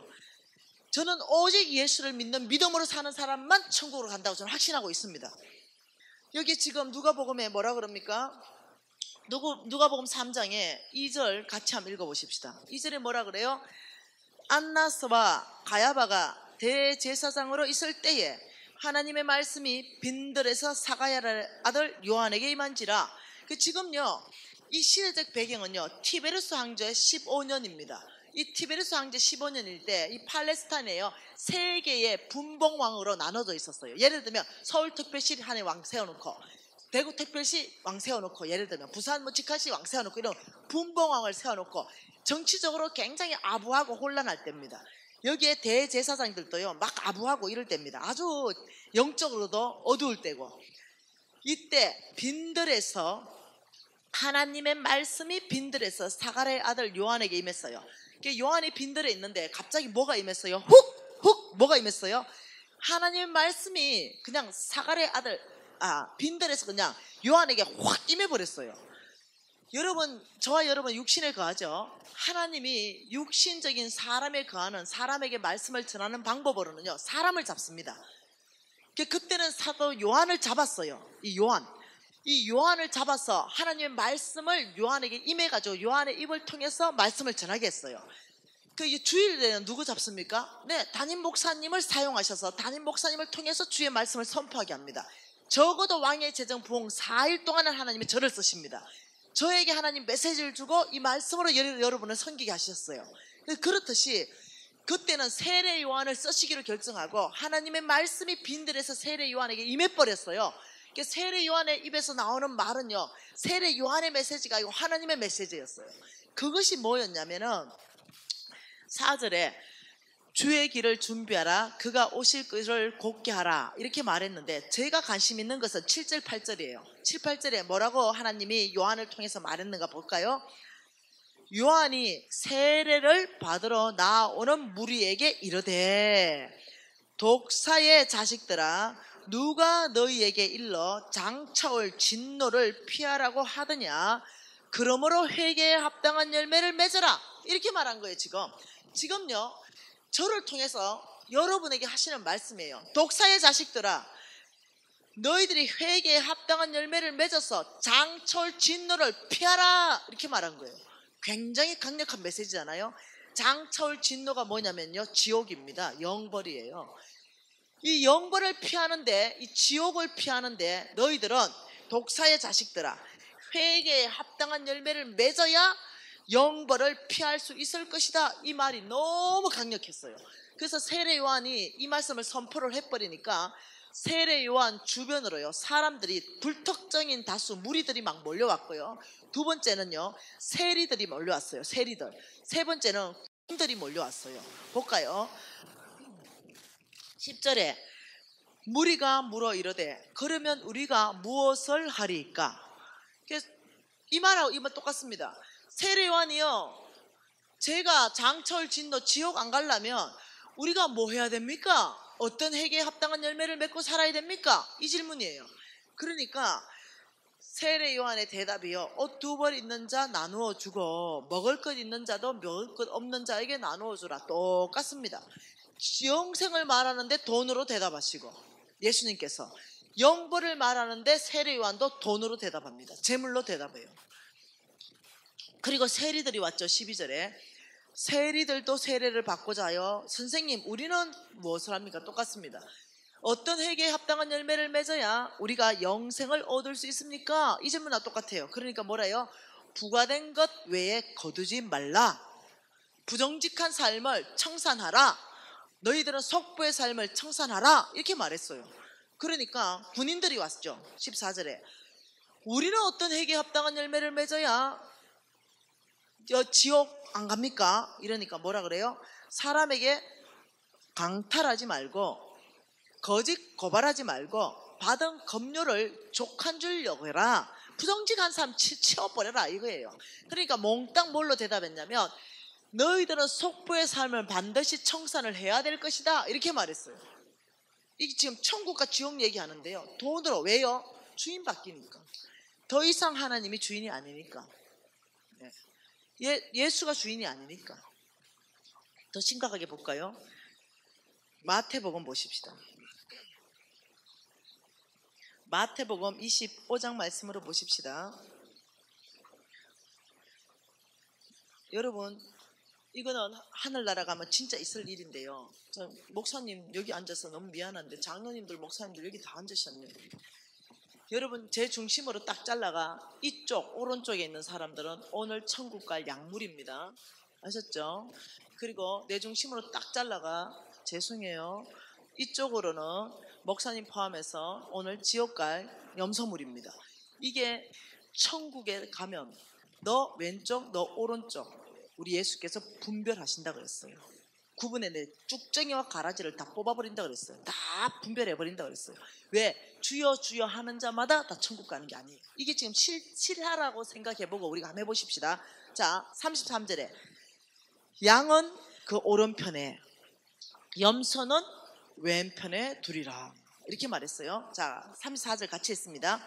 저는 오직 예수를 믿는 믿음으로 사는 사람만 천국으로 간다고 저는 확신하고 있습니다. 여기 지금 누가복음에 뭐라 그럽니까? 누가복음 3장에 2절 같이 한번 읽어보십시다. 2절에 뭐라 그래요? 안나스와 가야바가 대제사장으로 있을 때에 하나님의 말씀이 빈들에서 사가랴의 아들 요한에게 임한지라. 지금요 이 시대적 배경은요 티베르스 황제 15년입니다. 이 티베르스 황제 15년일 때 이 팔레스타인에요 세 개의 분봉왕으로 나눠져 있었어요. 예를 들면 서울특별시 한해 왕 세워놓고, 대구특별시 왕 세워놓고, 예를 들면 부산 직할시 왕 세워놓고, 이런 분봉왕을 세워놓고 정치적으로 굉장히 아부하고 혼란할 때입니다. 여기에 대제사장들도요 막 아부하고 이럴 때입니다. 아주 영적으로도 어두울 때고, 이때 빈들에서 하나님의 말씀이 빈들에서 사가랴의 아들 요한에게 임했어요. 요한이 빈들에 있는데 갑자기 뭐가 임했어요? 훅 뭐가 임했어요? 하나님의 말씀이 그냥 사가랴의 아들 빈들에서 그냥 요한에게 확 임해버렸어요. 여러분 저와 여러분 육신에 거하죠. 하나님이 육신적인 사람에 거하는, 사람에게 말씀을 전하는 방법으로는요 사람을 잡습니다. 그때는 사도 요한을 잡았어요. 이 요한을 잡아서 하나님의 말씀을 요한에게 임해가지고 요한의 입을 통해서 말씀을 전하게 했어요. 주일에는 누구 잡습니까? 네, 담임 목사님을 사용하셔서 담임 목사님을 통해서 주의 말씀을 선포하게 합니다. 적어도 왕의 제정 부흥 4일 동안은 하나님이 저를 쓰십니다. 저에게 하나님 메시지를 주고 이 말씀으로 여러분을 섬기게 하셨어요. 그렇듯이 그때는 세례 요한을 쓰시기로 결정하고 하나님의 말씀이 빈들에서 세례 요한에게 임해버렸어요. 세례 요한의 입에서 나오는 말은요 세례 요한의 메시지가 아니고 하나님의 메시지였어요. 그것이 뭐였냐면은 4절에 주의 길을 준비하라. 그가 오실 것을 곧게 하라. 이렇게 말했는데 제가 관심 있는 것은 7절 8절이에요. 7, 8절에 뭐라고 하나님이 요한을 통해서 말했는가 볼까요? 요한이 세례를 받으러 나오는 무리에게 이르되 독사의 자식들아 누가 너희에게 일러 장차올 진노를 피하라고 하더냐. 그러므로 회개에 합당한 열매를 맺어라. 이렇게 말한 거예요. 지금요 저를 통해서 여러분에게 하시는 말씀이에요. 독사의 자식들아 너희들이 회개에 합당한 열매를 맺어서 장차올 진노를 피하라. 이렇게 말한 거예요. 굉장히 강력한 메시지잖아요. 장차올 진노가 뭐냐면요 지옥입니다. 영벌이에요. 이 영벌을 피하는데, 이 지옥을 피하는데 너희들은 독사의 자식들아 회개에 합당한 열매를 맺어야 영벌을 피할 수 있을 것이다. 이 말이 너무 강력했어요. 그래서 세례 요한이 이 말씀을 선포를 해버리니까 세례 요한 주변으로요 사람들이 불특정인 다수 무리들이 막 몰려왔고요. 두 번째는요 세리들이 몰려왔어요. 세리들. 세 번째는 군들이 몰려왔어요. 볼까요? 10절에 무리가 물어 이르되 그러면 우리가 무엇을 하리이까? 이 말하고 이 말 똑같습니다. 세례 요한이요 제가 장철 진노 지옥 안 가려면 우리가 뭐 해야 됩니까? 어떤 회개에 합당한 열매를 맺고 살아야 됩니까? 이 질문이에요. 그러니까 세례 요한의 대답이요 옷 두 벌 있는 자 나누어 주고 먹을 것 있는 자도 먹을 것 없는 자에게 나누어 주라. 똑같습니다. 영생을 말하는데 돈으로 대답하시고 예수님께서 영벌을 말하는데 세례 요한도 돈으로 대답합니다. 재물로 대답해요. 그리고 세리들이 왔죠. 12절에 세리들도 세례를 받고자 하여 선생님 우리는 무엇을 합니까? 똑같습니다. 어떤 회개에 합당한 열매를 맺어야 우리가 영생을 얻을 수 있습니까? 이 질문과 똑같아요. 그러니까 뭐래요? 부과된 것 외에 거두지 말라. 부정직한 삶을 청산하라. 너희들은 속부의 삶을 청산하라. 이렇게 말했어요. 그러니까 군인들이 왔죠. 14절에 우리는 어떤 회개에 합당한 열매를 맺어야 지옥 안 갑니까? 이러니까 뭐라 그래요? 사람에게 강탈하지 말고 거짓 고발하지 말고 받은 급료를 족한 줄 여겨라. 부정직한 사람 치워버려라 이거예요. 그러니까 몽땅 뭘로 대답했냐면 너희들은 속부의 삶을 반드시 청산을 해야 될 것이다 이렇게 말했어요. 이게 지금 천국과 지옥 얘기하는데요. 돈으로. 왜요? 주인 바뀌니까. 더 이상 하나님이 주인이 아니니까. 예수가 주인이 아니니까. 더 심각하게 볼까요? 마태복음 보십시다. 마태복음 25장 말씀으로 보십시다. 여러분 이거는 하늘나라 가면 진짜 있을 일인데요. 저 목사님 여기 앉아서 너무 미안한데 장로님들 목사님들 여기 다 앉으셨네요. 여러분 제 중심으로 딱 잘라가 이쪽 오른쪽에 있는 사람들은 오늘 천국 갈 약물입니다. 아셨죠? 그리고 내 중심으로 딱 잘라가 죄송해요. 이쪽으로는 목사님 포함해서 오늘 지옥 갈 염소물입니다. 이게 천국에 가면 너 왼쪽 너 오른쪽 우리 예수께서 분별하신다 그랬어요. 구분해내 쭉정이와 가라지를 다 뽑아버린다 그랬어요. 다 분별해버린다 그랬어요. 왜? 주여 주여 하는 자마다 다 천국 가는 게 아니에요. 이게 지금 실하라고 생각해보고 우리가 한번 해보십시다. 자 33절에 양은 그 오른편에 염소는 왼편에 두리라 이렇게 말했어요. 자 34절 같이 했습니다.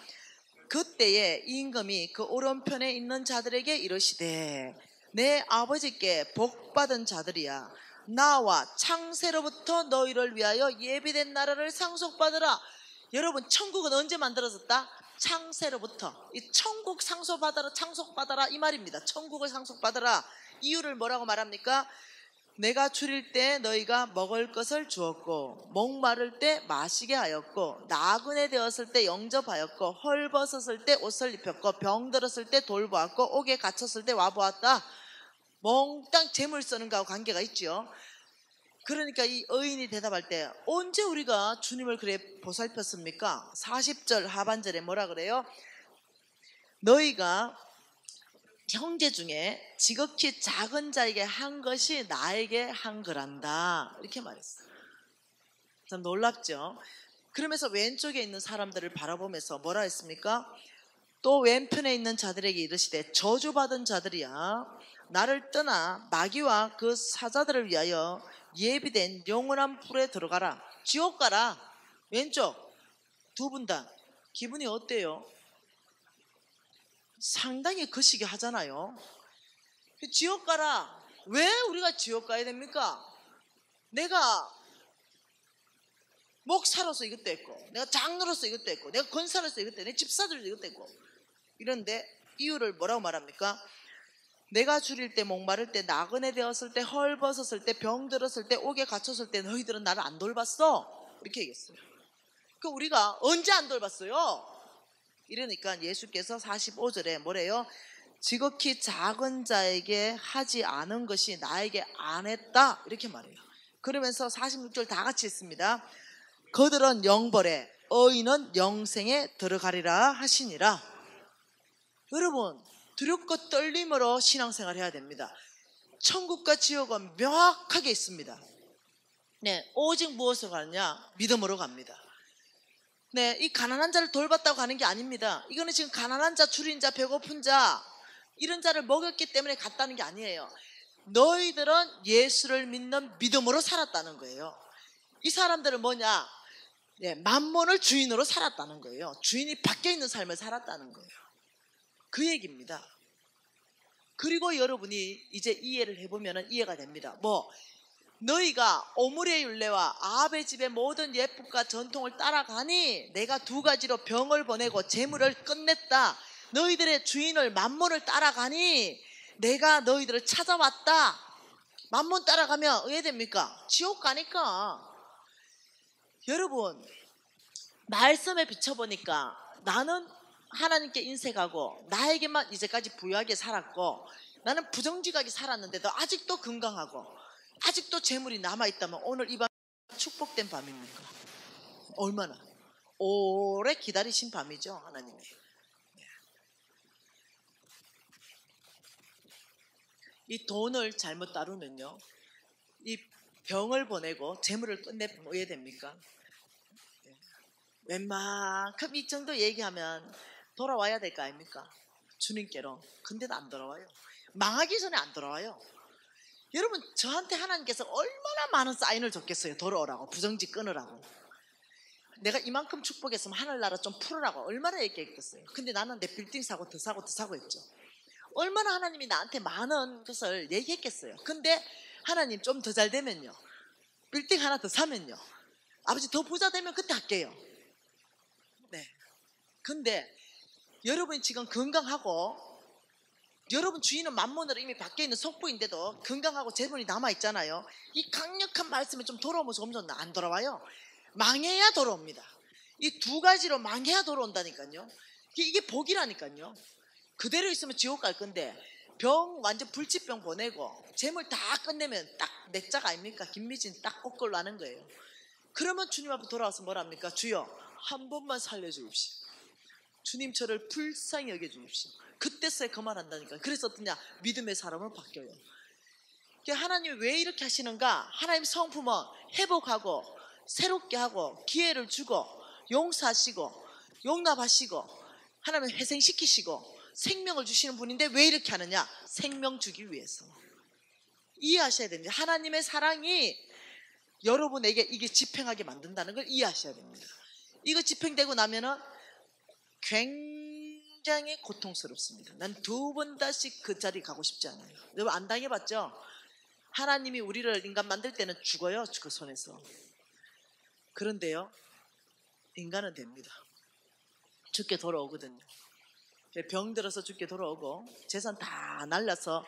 그때에 임금이 그 오른편에 있는 자들에게 이르시되 내 아버지께 복받은 자들이야 나와 창세로부터 너희를 위하여 예비된 나라를 상속받으라. 여러분 천국은 언제 만들어졌다? 창세로부터. 이 천국 상속받아라 창속받아라 이 말입니다. 천국을 상속받아라. 이유를 뭐라고 말합니까? 내가 줄일 때 너희가 먹을 것을 주었고 목마를 때 마시게 하였고 나그네 되었을 때 영접하였고 헐벗었을 때 옷을 입혔고 병들었을 때 돌보았고 옥에 갇혔을 때 와보았다. 몽땅 재물 쓰는 거하고 관계가 있죠. 그러니까 이 의인이 대답할 때 언제 우리가 주님을 그래 보살폈습니까? 40절 하반절에 뭐라 그래요? 너희가 형제 중에 지극히 작은 자에게 한 것이 나에게 한 거란다. 이렇게 말했어요. 참 놀랍죠? 그러면서 왼쪽에 있는 사람들을 바라보면서 뭐라 했습니까? 또 왼편에 있는 자들에게 이르시되 저주받은 자들이야, 나를 떠나 마귀와 그 사자들을 위하여 예비된 영원한 불에 들어가라. 지옥 가라. 왼쪽 두 분 다 기분이 어때요? 상당히 거시기 하잖아요. 지옥 가라. 왜 우리가 지옥 가야 됩니까? 내가 목사로서 이것도 했고, 내가 장로로서 이것도 했고, 내가 권사로서 이것도 했고, 내 집사들로서 이것도 했고. 이런데 이유를 뭐라고 말합니까? 내가 줄일 때, 목마를 때, 나그네 되었을 때, 헐벗었을 때, 병들었을 때, 옥에 갇혔을 때 너희들은 나를 안 돌봤어. 이렇게 얘기했어요. 그 우리가 언제 안 돌봤어요? 이러니까 예수께서 45절에 뭐래요? 지극히 작은 자에게 하지 않은 것이 나에게 안 했다. 이렇게 말해요. 그러면서 46절 다 같이 했습니다. 그들은 영벌에, 의인은 영생에 들어가리라 하시니라. 여러분, 두렵고 떨림으로 신앙생활 해야 됩니다. 천국과 지옥은 명확하게 있습니다. 네, 오직 무엇으로 가느냐? 믿음으로 갑니다. 네, 이 가난한 자를 돌봤다고 가는 게 아닙니다. 이거는 지금 가난한 자, 줄인 자, 배고픈 자, 이런 자를 먹였기 때문에 갔다는 게 아니에요. 너희들은 예수를 믿는 믿음으로 살았다는 거예요. 이 사람들은 뭐냐? 네, 만몬을 주인으로 살았다는 거예요. 주인이 밖에 있는 삶을 살았다는 거예요. 그 얘기입니다. 그리고 여러분이 이제 이해를 해보면 이해가 됩니다. 너희가 오므리의 율례와 아합의 집의 모든 예법과 전통을 따라가니 내가 두 가지로 병을 보내고 재물을 끝냈다. 너희들의 주인을 만몬을 따라가니 내가 너희들을 찾아왔다. 만몬 따라가면 어떻게 됩니까? 지옥 가니까. 여러분, 말씀에 비춰보니까 나는 하나님께 인색하고 나에게만 이제까지 부유하게 살았고 나는 부정직하게 살았는데도 아직도 건강하고 아직도 재물이 남아있다면 오늘 이 밤 축복된 밤입니까? 얼마나 오래 기다리신 밤이죠, 하나님이. 이 돈을 잘못 다루면요, 이 병을 보내고 재물을 끝내면 뭐 해야 됩니까? 웬만큼 이 정도 얘기하면 돌아와야 될 거 아닙니까? 주님께로. 근데도 안 돌아와요. 망하기 전에 안 돌아와요. 여러분, 저한테 하나님께서 얼마나 많은 사인을 줬겠어요. 돌아오라고, 부정직 끊으라고. 내가 이만큼 축복했으면 하늘나라 좀 풀으라고 얼마나 얘기했겠어요. 근데 나는 내 빌딩 사고 더 사고 더 사고 했죠. 얼마나 하나님이 나한테 많은 것을 얘기했겠어요. 근데 하나님 좀 더 잘 되면요, 빌딩 하나 더 사면요, 아버지 더 부자 되면 그때 할게요. 네. 근데 여러분이 지금 건강하고 여러분 주인은 만몬으로 이미 밖에 있는 속부인데도 건강하고 재물이 남아있잖아요. 이 강력한 말씀에 좀 돌아오면 점점 안 돌아와요. 망해야 돌아옵니다. 이 두 가지로 망해야 돌아온다니까요. 이게 복이라니까요. 그대로 있으면 지옥 갈 건데 병 완전 불치병 보내고 재물 다 끝내면 딱 내 짝 아닙니까? 김미진 딱 거꾸로 나는 거예요. 그러면 주님 앞에 돌아와서 뭐랍니까? 주여, 한 번만 살려주십시오. 주님 저를 불쌍히 여겨주십시오. 그때서야 그만한다니까. 그래서 어떠냐? 믿음의 사람으로 바뀌어요. 하나님이 왜 이렇게 하시는가? 하나님 성품은 회복하고 새롭게 하고 기회를 주고 용서하시고 용납하시고 하나님 회생시키시고 생명을 주시는 분인데 왜 이렇게 하느냐? 생명 주기 위해서. 이해하셔야 됩니다. 하나님의 사랑이 여러분에게 이게 집행하게 만든다는 걸 이해하셔야 됩니다. 이거 집행되고 나면은 굉장히 고통스럽습니다. 난 두 번 다시 그 자리 가고 싶지 않아요. 여러분 안 당해봤죠? 하나님이 우리를 인간 만들 때는 죽어요, 그 손에서. 그런데요, 인간은 됩니다. 죽게 돌아오거든요. 병 들어서 죽게 돌아오고 재산 다 날려서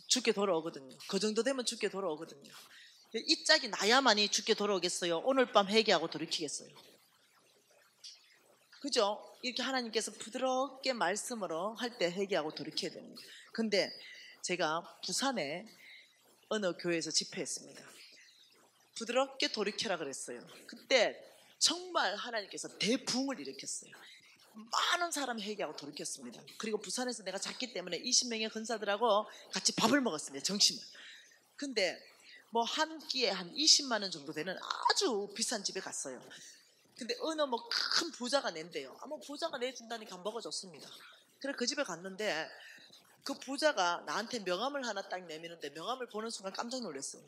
죽게 돌아오거든요. 그 정도 되면 죽게 돌아오거든요. 이 짝이 나야만이 죽게 돌아오겠어요? 오늘 밤 회개하고 돌이키겠어요? 그죠? 이렇게 하나님께서 부드럽게 말씀으로 할 때 회개하고 돌이켜야 됩니다. 근데 제가 부산에 어느 교회에서 집회했습니다. 부드럽게 돌이켜라 그랬어요. 그때 정말 하나님께서 대붕을 일으켰어요. 많은 사람이 회개하고 돌이켰습니다. 그리고 부산에서 내가 잤기 때문에 20명의 권사들하고 같이 밥을 먹었습니다. 점심을. 근데 뭐 한 끼에 한 20만 원 정도 되는 아주 비싼 집에 갔어요. 근데 어느 뭐 큰 부자가 낸대요. 뭐 부자가 내준다니까 먹어줬습니다. 그래 그 집에 갔는데 그 부자가 나한테 명함을 하나 딱 내미는데 명함을 보는 순간 깜짝 놀랐어요.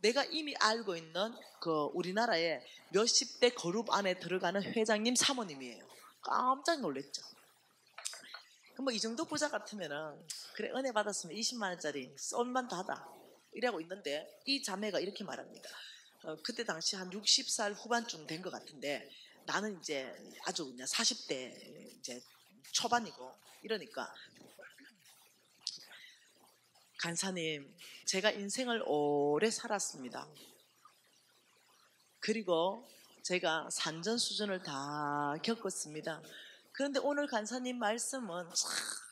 내가 이미 알고 있는 그 우리나라의 몇십 대 그룹 안에 들어가는 회장님 사모님이에요. 깜짝 놀랐죠. 뭐 이 정도 부자 같으면은 그래 은혜 받았으면 20만 원짜리 쏠만 다다 이러고 있는데 이 자매가 이렇게 말합니다. 그때 당시 한 60살 후반쯤 된 것 같은데 나는 이제 아주 그냥 40대 이제 초반이고 이러니까 간사님 제가 인생을 오래 살았습니다. 그리고 제가 산전수전을 다 겪었습니다. 그런데 오늘 간사님 말씀은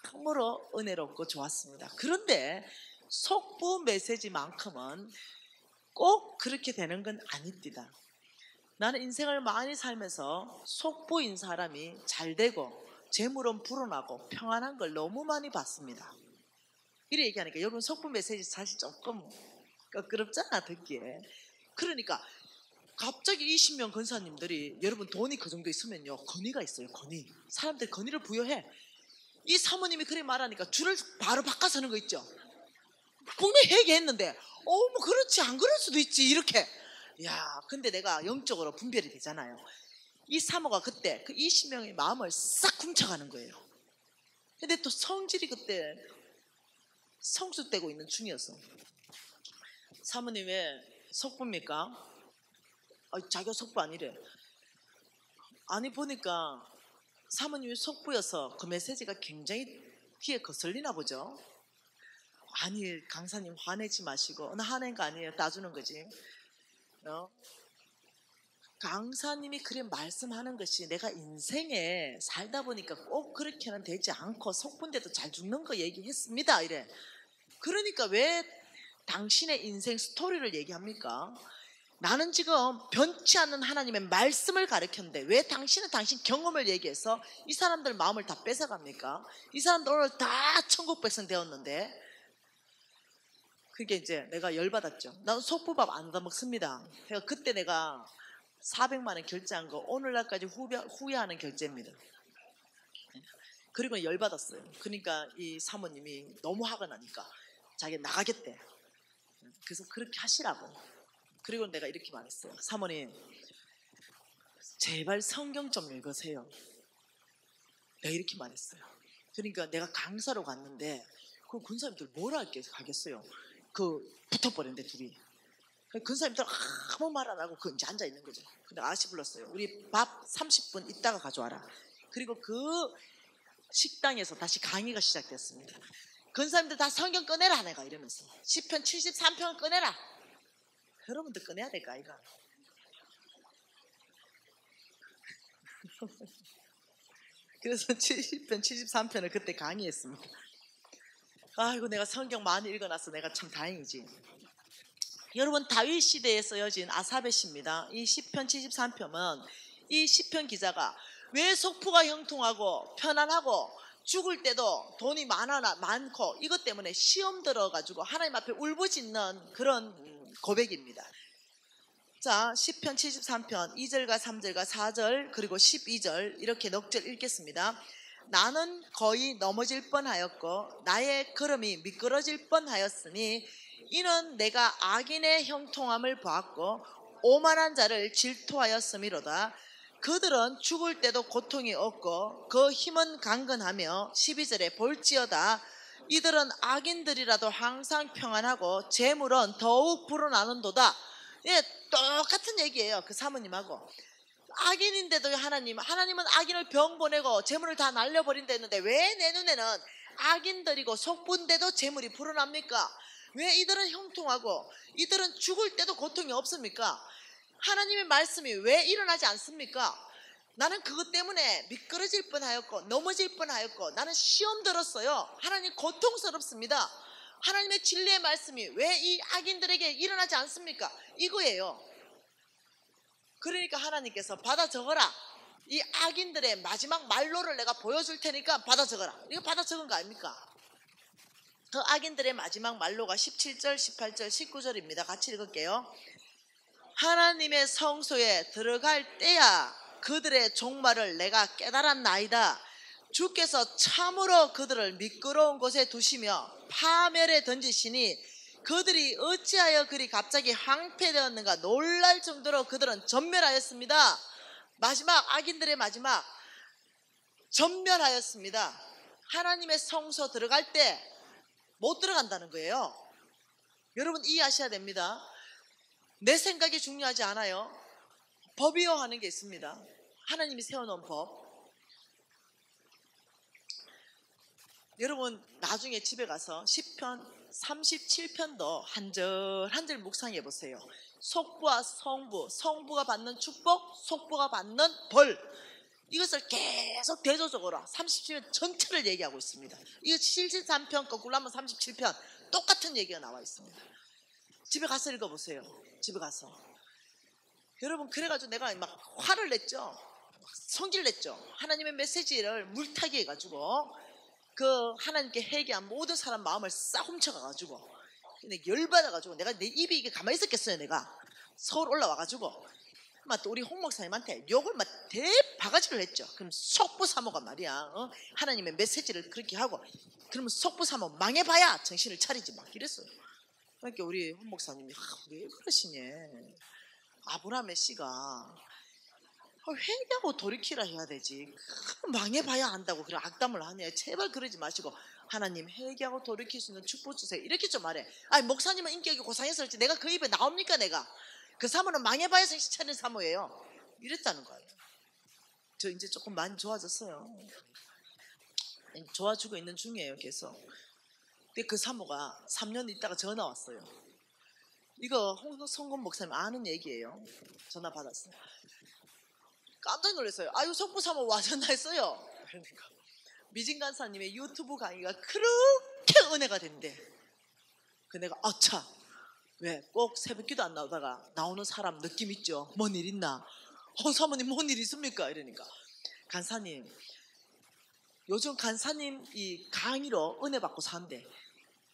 참으로 은혜롭고 좋았습니다. 그런데 속보 메시지만큼은 꼭 그렇게 되는 건 아닙니다. 나는 인생을 많이 살면서 속보인 사람이 잘 되고 재물은 불어나고 평안한 걸 너무 많이 봤습니다. 이래 얘기하니까 여러분 속보 메시지 사실 조금 껄끄럽잖아 듣기에. 그러니까 갑자기 20명 권사님들이 여러분 돈이 그 정도 있으면요 건의가 있어요. 건의. 사람들이 건의를 부여해. 이 사모님이 그래 말하니까 줄을 바로 바꿔서는 거 있죠. 분명히 회개했는데 뭐 그렇지 안 그럴 수도 있지 이렇게. 야 근데 내가 영적으로 분별이 되잖아요. 이 사모가 그때 그 20명의 마음을 싹 훔쳐가는 거예요. 근데 또 성질이 그때 성숙되고 있는 중이었어. 사모님 왜 속보입니까? 자기가 속보 아니래. 아니 보니까 사모님이 속보여서 그 메시지가 굉장히 귀에 거슬리나 보죠. 아니 강사님 화내지 마시고 나 화낸 거 아니에요. 따주는 거지. 강사님이 그래 말씀하는 것이 내가 인생에 살다 보니까 꼭 그렇게는 되지 않고 속보인데도 잘 죽는 거 얘기했습니다 이래. 그러니까 왜 당신의 인생 스토리를 얘기합니까? 나는 지금 변치 않는 하나님의 말씀을 가르쳤는데 왜 당신은 당신 경험을 얘기해서 이 사람들 마음을 다 뺏어갑니까? 이 사람들 오늘 다 천국 백성 되었는데. 그게 이제 내가 열받았죠. 나는 속보밥 안 먹습니다. 그러니까 그때 내가 400만 원 결제한 거 오늘날까지 후회하는 결제입니다. 그리고 열받았어요. 그러니까 이 사모님이 너무 화가 나니까 자기 나가겠대. 그래서 그렇게 하시라고. 그리고 내가 이렇게 말했어요. 사모님 제발 성경 좀 읽으세요. 내가 이렇게 말했어요. 그러니까 내가 강사로 갔는데 그 군사님들 뭐라 하겠어요. 붙어버렸는데 둘이. 근사님들 아무 말 안 하고 이제 앉아 있는 거죠. 근데 아저씨 불렀어요. 우리 밥 30분 있다가 가져와라. 그리고 그 식당에서 다시 강의가 시작됐습니다. 근사님들 다 성경 꺼내라 내가 이러면서 시편 73편을 꺼내라. 여러분들 꺼내야 될까 아이가. 그래서 70편 73편을 그때 강의했습니다. 아이고 내가 성경 많이 읽어놔서 내가 참 다행이지. 여러분 다윗 시대에 쓰여진 아사벳입니다. 이 시편 73편은 이 시편 기자가 왜 속부가 형통하고 편안하고 죽을 때도 돈이 많고 이것 때문에 시험 들어가지고 하나님 앞에 울부짖는 그런 고백입니다. 자 시편 73편 2절과 3절과 4절 그리고 12절 이렇게 넉 절 읽겠습니다. 나는 거의 넘어질 뻔하였고 나의 걸음이 미끄러질 뻔하였으니 이는 내가 악인의 형통함을 보았고 오만한 자를 질투하였음이로다. 그들은 죽을 때도 고통이 없고 그 힘은 강건하며 12절에 볼지어다 이들은 악인들이라도 항상 평안하고 재물은 더욱 불어나는도다. 예, 똑같은 얘기예요. 그 사모님하고. 악인인데도 하나님은 악인을 병 보내고 재물을 다 날려버린다 했는데 왜 내 눈에는 악인들이고 속부인데도 재물이 불어납니까? 왜 이들은 형통하고 이들은 죽을 때도 고통이 없습니까? 하나님의 말씀이 왜 일어나지 않습니까? 나는 그것 때문에 미끄러질 뻔하였고 넘어질 뻔하였고 나는 시험 들었어요. 하나님 고통스럽습니다. 하나님의 진리의 말씀이 왜 이 악인들에게 일어나지 않습니까? 이거예요. 그러니까 하나님께서 받아 적어라. 이 악인들의 마지막 말로를 내가 보여줄 테니까 받아 적어라. 이거 받아 적은 거 아닙니까? 그 악인들의 마지막 말로가 17절, 18절, 19절입니다. 같이 읽을게요. 하나님의 성소에 들어갈 때야 그들의 종말을 내가 깨달았나이다. 주께서 참으로 그들을 미끄러운 곳에 두시며 파멸에 던지시니 그들이 어찌하여 그리 갑자기 황폐되었는가 놀랄 정도로 그들은 전멸하였습니다. 마지막 악인들의 마지막 전멸하였습니다. 하나님의 성소 들어갈 때 못 들어간다는 거예요. 여러분 이해하셔야 됩니다. 내 생각이 중요하지 않아요. 법이요 하는 게 있습니다. 하나님이 세워놓은 법. 여러분 나중에 집에 가서 시편 37편도 한절 묵상해 보세요. 속부와 성부, 성부가 받는 축복, 속부가 받는 벌, 이것을 계속 대조적으로 37편 전체를 얘기하고 있습니다. 이거 73편 거꾸로 하면 37편 똑같은 얘기가 나와 있습니다. 집에 가서 읽어보세요. 집에 가서. 여러분 그래가지고 내가 막 화를 냈죠. 성질 냈죠. 하나님의 메시지를 물타기 해가지고 그 하나님께 회개한 모든 사람 마음을 싹 훔쳐가가지고 근데 열받아가지고 내가 내 입이 이게 가만히 있었겠어요. 내가 서울 올라와가지고 막 또 우리 홍 목사님한테 욕을 막 대바가지를 했죠. 그럼 속부사모가 말이야 하나님의 메시지를 그렇게 하고 그러면 속부사모 망해봐야 정신을 차리지 막 이랬어요. 그러니까 우리 홍 목사님이 왜 그러시냐, 아브라함의 씨가 회개하고 돌이키라 해야 되지 망해봐야 한다고 그런 악담을 하냐. 제발 그러지 마시고 하나님 회개하고 돌이킬 수 있는 축복 주세요 이렇게 좀 말해. 아니 목사님은 인격이 고상했을지 내가 그 입에 나옵니까? 내가 그 사모는 망해봐야 정신 차리는 사모예요 이랬다는 거예요. 저 이제 조금 많이 좋아졌어요. 좋아지고 있는 중이에요 계속. 근데 그 사모가 3년 있다가 전화 왔어요. 이거 홍성곤 목사님 아는 얘기예요. 전화 받았어요. 깜짝 놀랐어요. 아유 속부사모 와 전화했어요. 그러니까 미진 간사님의 유튜브 강의가 그렇게 은혜가 된대. 그 내가 아차 왜 꼭 새벽기도 안 나오다가 나오는 사람 느낌 있죠. 뭔 일 있나? 사모님 뭔 일 있습니까? 이러니까 간사님 요즘 간사님 이 강의로 은혜 받고 산대.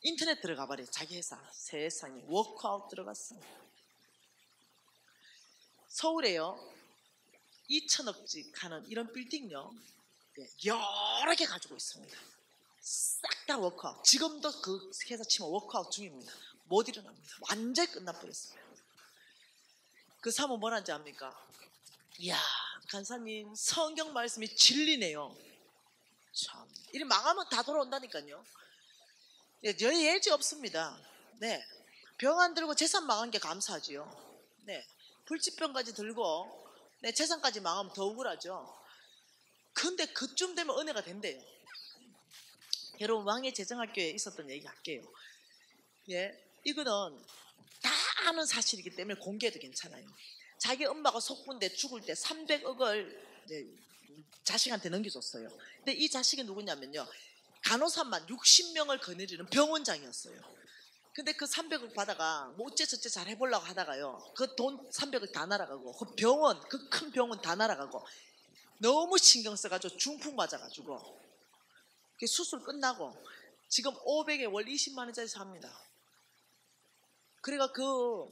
인터넷 들어가 버려. 자기 회사 세상에 워크아웃 들어갔어. 서울에요 2천억씩 하는 이런 빌딩요 여러 개 가지고 있습니다. 싹 다 워크아웃. 지금도 그 회사 치면 워크아웃 중입니다. 못 일어납니다. 완전히 끝나버렸어요. 그 사모 뭐라는지 압니까? 이야 간사님 성경 말씀이 진리네요. 참 이리 망하면 다 돌아온다니까요. 예지 없습니다. 네, 병 안 들고 재산 망한 게 감사하지요. 네, 불치병까지 들고 네, 재산까지 망하면 더 억울하죠. 근데 그쯤 되면 은혜가 된대요. 여러분 왕의 재정학교에 있었던 얘기 할게요. 예, 이거는 다 아는 사실이기 때문에 공개해도 괜찮아요. 자기 엄마가 속부인데 죽을 때 300억을 자식한테 넘겨줬어요. 근데 이 자식이 누구냐면요 간호사만 60명을 거느리는 병원장이었어요. 근데 그 300억 받아가 뭐 어째저째 잘 해보려고 하다가요 그 돈 300억 다 날아가고 그 병원 그 큰 병원 다 날아가고 너무 신경 써가지고 중풍 맞아가지고 수술 끝나고 지금 500에 월 20만 원짜리 삽니다. 그래가 그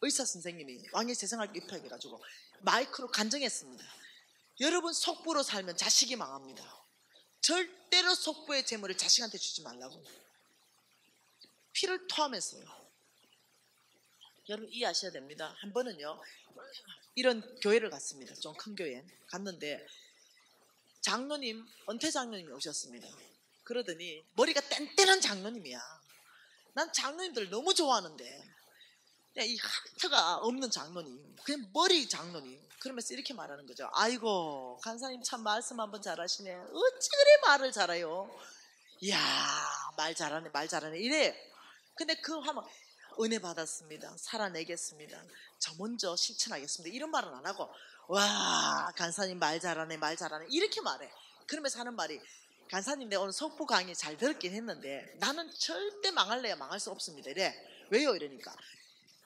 의사 선생님이 왕의 재생학교 입학해가지고 마이크로 간증했습니다. 여러분 속부로 살면 자식이 망합니다. 절대로 속부의 재물을 자식한테 주지 말라고. 피를 토하면서요. 여러분 이해하셔야 됩니다. 한 번은요 이런 교회를 갔습니다. 좀 큰 교회 갔는데 장로님 은퇴 장로님이 오셨습니다. 그러더니 머리가 뗀뗀한 장로님이야. 난 장로님들 너무 좋아하는데 이 하트가 없는 장로님, 그냥 머리 장로님. 그러면서 이렇게 말하는 거죠. 아이고 간사님 참 말씀 한번 잘하시네. 어찌 그래 말을 잘해요. 이야 말 잘하네 이래. 근데 그 하면 은혜 받았습니다. 살아내겠습니다. 저 먼저 실천하겠습니다. 이런 말은 안 하고 와 간사님 말 잘하네 이렇게 말해. 그러면서 하는 말이 간사님 내가 오늘 속보 강의 잘 들었긴 했는데 나는 절대 망할래야 망할 수 없습니다. 이래. 왜요? 이러니까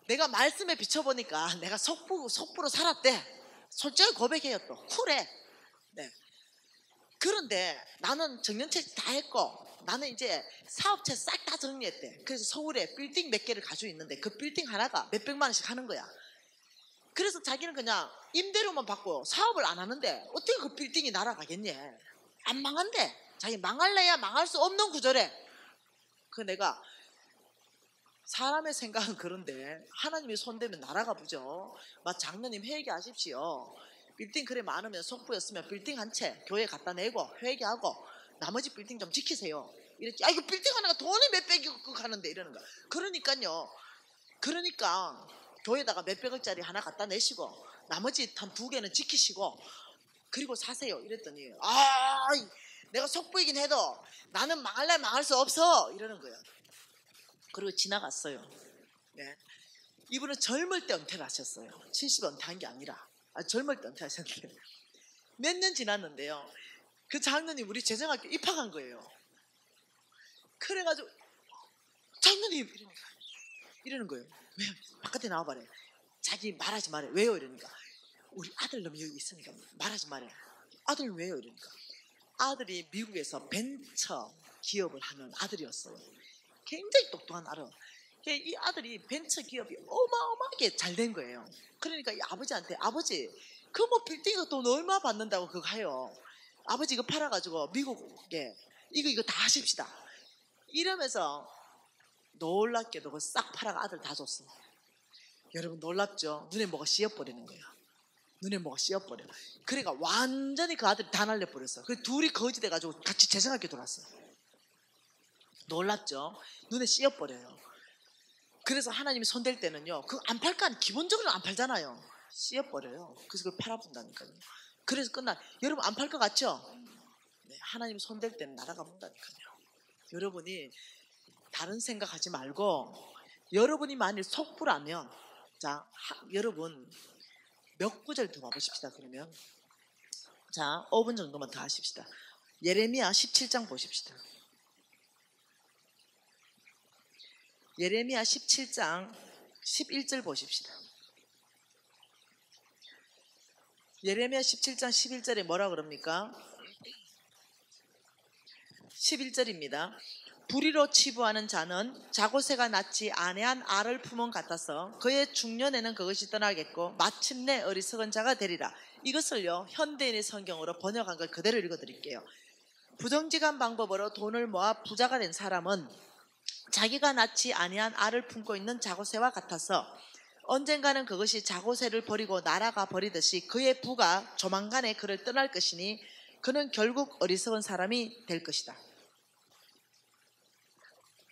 내가 말씀에 비춰보니까 내가 속부로 살았대. 솔직히 고백해요. 또 쿨해. 네. 그런데 나는 정년퇴직 다 했고 나는 이제 사업체 싹 다 정리했대. 그래서 서울에 빌딩 몇 개를 가지고 있는데 그 빌딩 하나가 몇백만 원씩 하는 거야. 그래서 자기는 그냥 임대료만 받고 사업을 안 하는데 어떻게 그 빌딩이 날아가겠니? 안 망한대. 자기 망할래야 망할 수 없는 구조래. 그 내가 사람의 생각은 그런데 하나님이 손대면 날아가 보죠. 막 장로님 회개하십시오. 빌딩 그래 많으면 속부였으면 빌딩 한 채 교회 갖다 내고 회개하고 나머지 빌딩 좀 지키세요. 이랬지. 아 이거 빌딩 하나가 돈이 몇백억 가는데 이러는 거야. 그러니까 교회에다가 몇백억짜리 하나 갖다 내시고 나머지 한 두 개는 지키시고 그리고 사세요. 이랬더니 내가 속보이긴 해도 나는 망할래 망할 수 없어 이러는 거예요. 그리고 지나갔어요. 네. 이분은 젊을 때 은퇴를 하셨어요. 70 은퇴한 게 아니라 젊을 때 은퇴하셨는데 몇 년 지났는데요. 그 장로님 우리 재정학교 입학한 거예요. 그래가지고 장로님 이러는 거예요. 왜? 바깥에 나와봐래. 자기 말하지 말해. 왜요? 이러니까 우리 아들 놈이 여기 있으니까 말하지 말해. 아들 왜요? 이러니까 아들이 미국에서 벤처 기업을 하는 아들이었어요. 굉장히 똑똑한 아들. 이 아들이 벤처 기업이 어마어마하게 잘 된 거예요. 그러니까 이 아버지한테 아버지 그 뭐 빌딩 돈 얼마 받는다고 그거 해요. 아버지 이거 팔아가지고 미국에 이거 다 하십시다. 이러면서 놀랍게도 그거 싹 팔아가 아들 다 줬어. 여러분 놀랍죠? 눈에 뭐가 씌어버리는 거예요. 눈에 뭐가 씌어버려. 그러니까 완전히 그 아들이 다 날려버렸어. 그 둘이 거지 돼가지고 같이 재생학교 돌았어요. 놀랍죠? 눈에 씌어버려요. 그래서 하나님이 손댈 때는요, 그거 안 팔까? 기본적으로 안 팔잖아요. 씌어버려요. 그래서 그걸 팔아본다니까요. 그래서 끝나. 여러분 안 팔 것 같죠? 네, 하나님이 손댈 때는 날아가 본다니까요. 여러분이 다른 생각하지 말고 여러분이 만일 속부라면 자, 여러분 몇 구절 더 봐보십시다. 그러면 자 5분 정도만 더 하십시다. 예레미야 17장 보십시다. 예레미야 17장 11절 보십시다. 예레미야 17장 11절에 뭐라 그럽니까? 11절입니다. 불의로 치부하는 자는 자고새가 낳지 아내한 알을 품은 같아서 그의 중년에는 그것이 떠나겠고 마침내 어리석은 자가 되리라. 이것을요 현대인의 성경으로 번역한 걸 그대로 읽어드릴게요. 부정직한 방법으로 돈을 모아 부자가 된 사람은 자기가 낳지 아니한 알을 품고 있는 자고새와 같아서 언젠가는 그것이 자고새를 버리고 날아가 버리듯이 그의 부가 조만간에 그를 떠날 것이니 그는 결국 어리석은 사람이 될 것이다.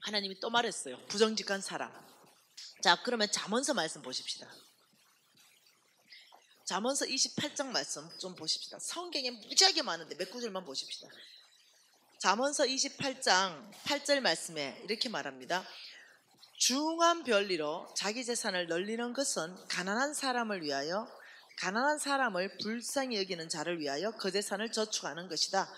하나님이 또 말했어요. 부정직한 사람. 자, 그러면 잠언서 말씀 보십시다. 잠언서 28장 말씀 좀 보십시다. 성경에 무지하게 많은데 몇 구절만 보십시다. 잠언서 28장 8절 말씀에 이렇게 말합니다. 중한 별리로 자기 재산을 널리는 것은 가난한 사람을 위하여 가난한 사람을 불쌍히 여기는 자를 위하여 그 재산을 저축하는 것이다.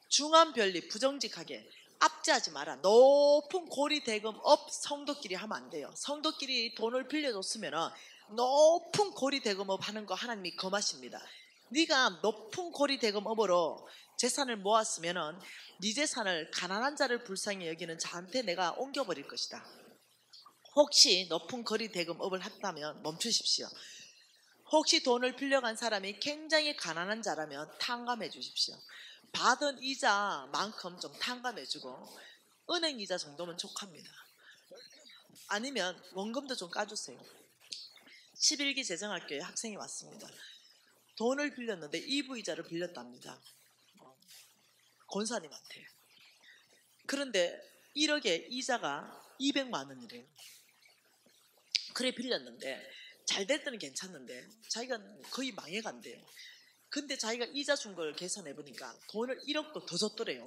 중한 별리 부정직하게 압제하지 마라. 높은 고리 대금업 성도끼리 하면 안 돼요. 성도끼리 돈을 빌려줬으면 높은 고리 대금업 하는 거 하나님이 금하십니다. 네가 높은 고리 대금업으로 재산을 모았으면 네 재산을 가난한 자를 불쌍히 여기는 자한테 내가 옮겨버릴 것이다. 혹시 높은 거리 대금업을 했다면 멈추십시오. 혹시 돈을 빌려간 사람이 굉장히 가난한 자라면 탕감해 주십시오. 받은 이자만큼 좀 탕감해주고 은행 이자 정도면 족합니다. 아니면 원금도 좀 까주세요. 11기 재정학교에 학생이 왔습니다. 돈을 빌렸는데 이부이자를 빌렸답니다. 권사님한테. 그런데 1억에 이자가 200만 원이래요. 그래 빌렸는데 잘 될 때는 괜찮는데 자기가 거의 망해간대요. 근데 자기가 이자 준 걸 계산해 보니까 돈을 1억도 더 줬더래요.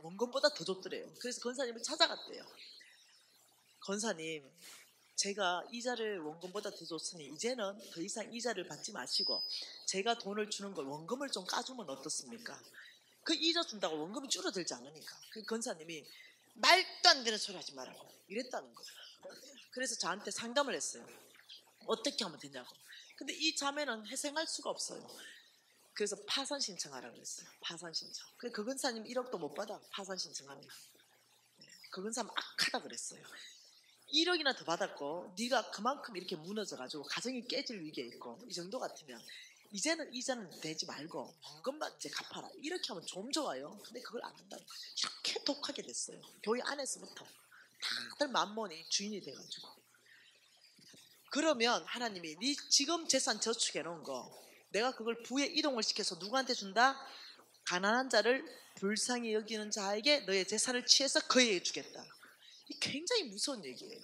원금보다 더 줬더래요. 그래서 권사님을 찾아갔대요. 권사님, 제가 이자를 원금보다 더 줬으니 이제는 더 이상 이자를 받지 마시고 제가 돈을 주는 걸 원금을 좀 까주면 어떻습니까? 그 이자 준다고 원금이 줄어들지 않으니까. 그 권사님이 말도 안 되는 소리 하지 말라고 이랬다는 거예요. 그래서 저한테 상담을 했어요. 어떻게 하면 되냐고. 근데 이 자매는 회생할 수가 없어요. 그래서 파산 신청하라고 그랬어요. 파산 신청. 그 근사님 1억도 못 받아. 파산 신청하면. 그 근사는 악하다 그랬어요. 1억이나 더 받았고 네가 그만큼 이렇게 무너져가지고 가정이 깨질 위기에 있고 이 정도 같으면 이제는 내지 말고 그것만 이제 갚아라. 이렇게 하면 좀 좋아요. 근데 그걸 안 한다는 거죠. 이렇게 독하게 됐어요. 교회 안에서부터 다들 만몬이 주인이 돼가지고. 그러면 하나님이 네 지금 재산 저축해 놓은 거 내가 그걸 부에 이동을 시켜서 누구한테 준다? 가난한 자를 불쌍히 여기는 자에게 너의 재산을 취해서 그에게 주겠다. 이 굉장히 무서운 얘기예요.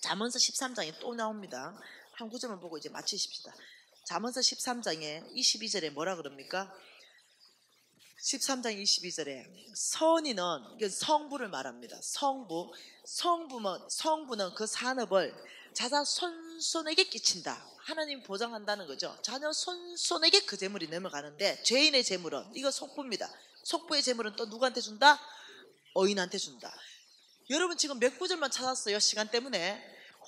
잠언서 13장에 또 나옵니다. 한 구절만 보고 이제 마치십시다. 잠언서 13장에 22절에 뭐라 그럽니까? 13장 22절에 선인은 성부를 말합니다. 성부는 그 산업을 자자 손손에게 끼친다. 하나님 보장한다는 거죠. 자녀 손손에게 그 재물이 넘어가는데 죄인의 재물은 이거 속부입니다. 속부의 재물은 또 누구한테 준다? 어인한테 준다. 여러분 지금 몇 구절만 찾았어요. 시간 때문에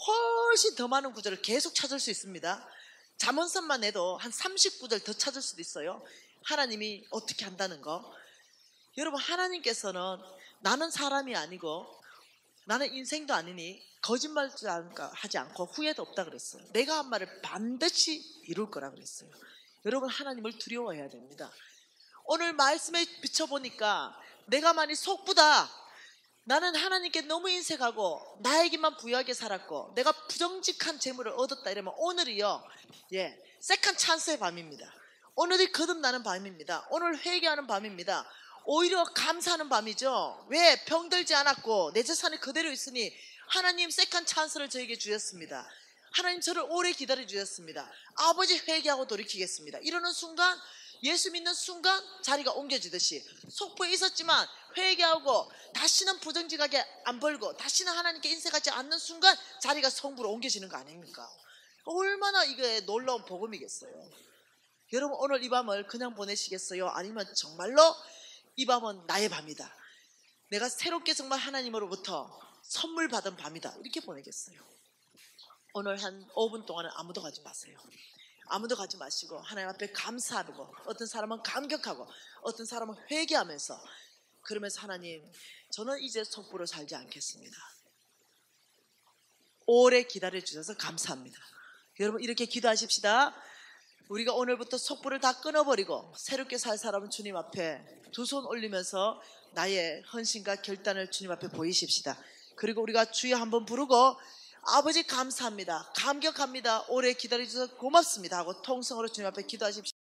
훨씬 더 많은 구절을 계속 찾을 수 있습니다. 잠언서만 해도 한 30구절 더 찾을 수도 있어요. 하나님이 어떻게 한다는 거. 여러분 하나님께서는 나는 사람이 아니고 나는 인생도 아니니 거짓말하지 않고 후회도 없다 그랬어요. 내가 한 말을 반드시 이룰 거라 그랬어요. 여러분 하나님을 두려워해야 됩니다. 오늘 말씀에 비춰보니까 내가 많이 속부다. 나는 하나님께 너무 인색하고 나에게만 부유하게 살았고 내가 부정직한 재물을 얻었다 이러면 오늘이요 세컨 찬스의 밤입니다. 오늘이 거듭나는 밤입니다. 오늘 회개하는 밤입니다. 오히려 감사하는 밤이죠. 왜? 병들지 않았고 내 재산이 그대로 있으니 하나님 세컨 찬스를 저에게 주셨습니다. 하나님 저를 오래 기다려 주셨습니다. 아버지 회개하고 돌이키겠습니다. 이러는 순간 예수 믿는 순간 자리가 옮겨지듯이 속부에 있었지만 회개하고 다시는 부정직하게 안 벌고 다시는 하나님께 인색하지 않는 순간 자리가 성부로 옮겨지는 거 아닙니까? 얼마나 이게 놀라운 복음이겠어요. 여러분 오늘 이 밤을 그냥 보내시겠어요? 아니면 정말로 이 밤은 나의 밤이다. 내가 새롭게 정말 하나님으로부터 선물 받은 밤이다. 이렇게 보내겠어요. 오늘 한 5분 동안은 아무도 가지 마세요. 아무도 가지 마시고 하나님 앞에 감사하고 어떤 사람은 감격하고 어떤 사람은 회개하면서 그러면서 하나님 저는 이제 속부로 살지 않겠습니다. 오래 기다려 주셔서 감사합니다. 여러분 이렇게 기도하십시다. 우리가 오늘부터 속부를 다 끊어버리고 새롭게 살 사람은 주님 앞에 두 손 올리면서 나의 헌신과 결단을 주님 앞에 보이십시다. 그리고 우리가 주여 한번 부르고 아버지 감사합니다. 감격합니다. 오래 기다려주셔서 고맙습니다 하고 통성으로 주님 앞에 기도하십시오.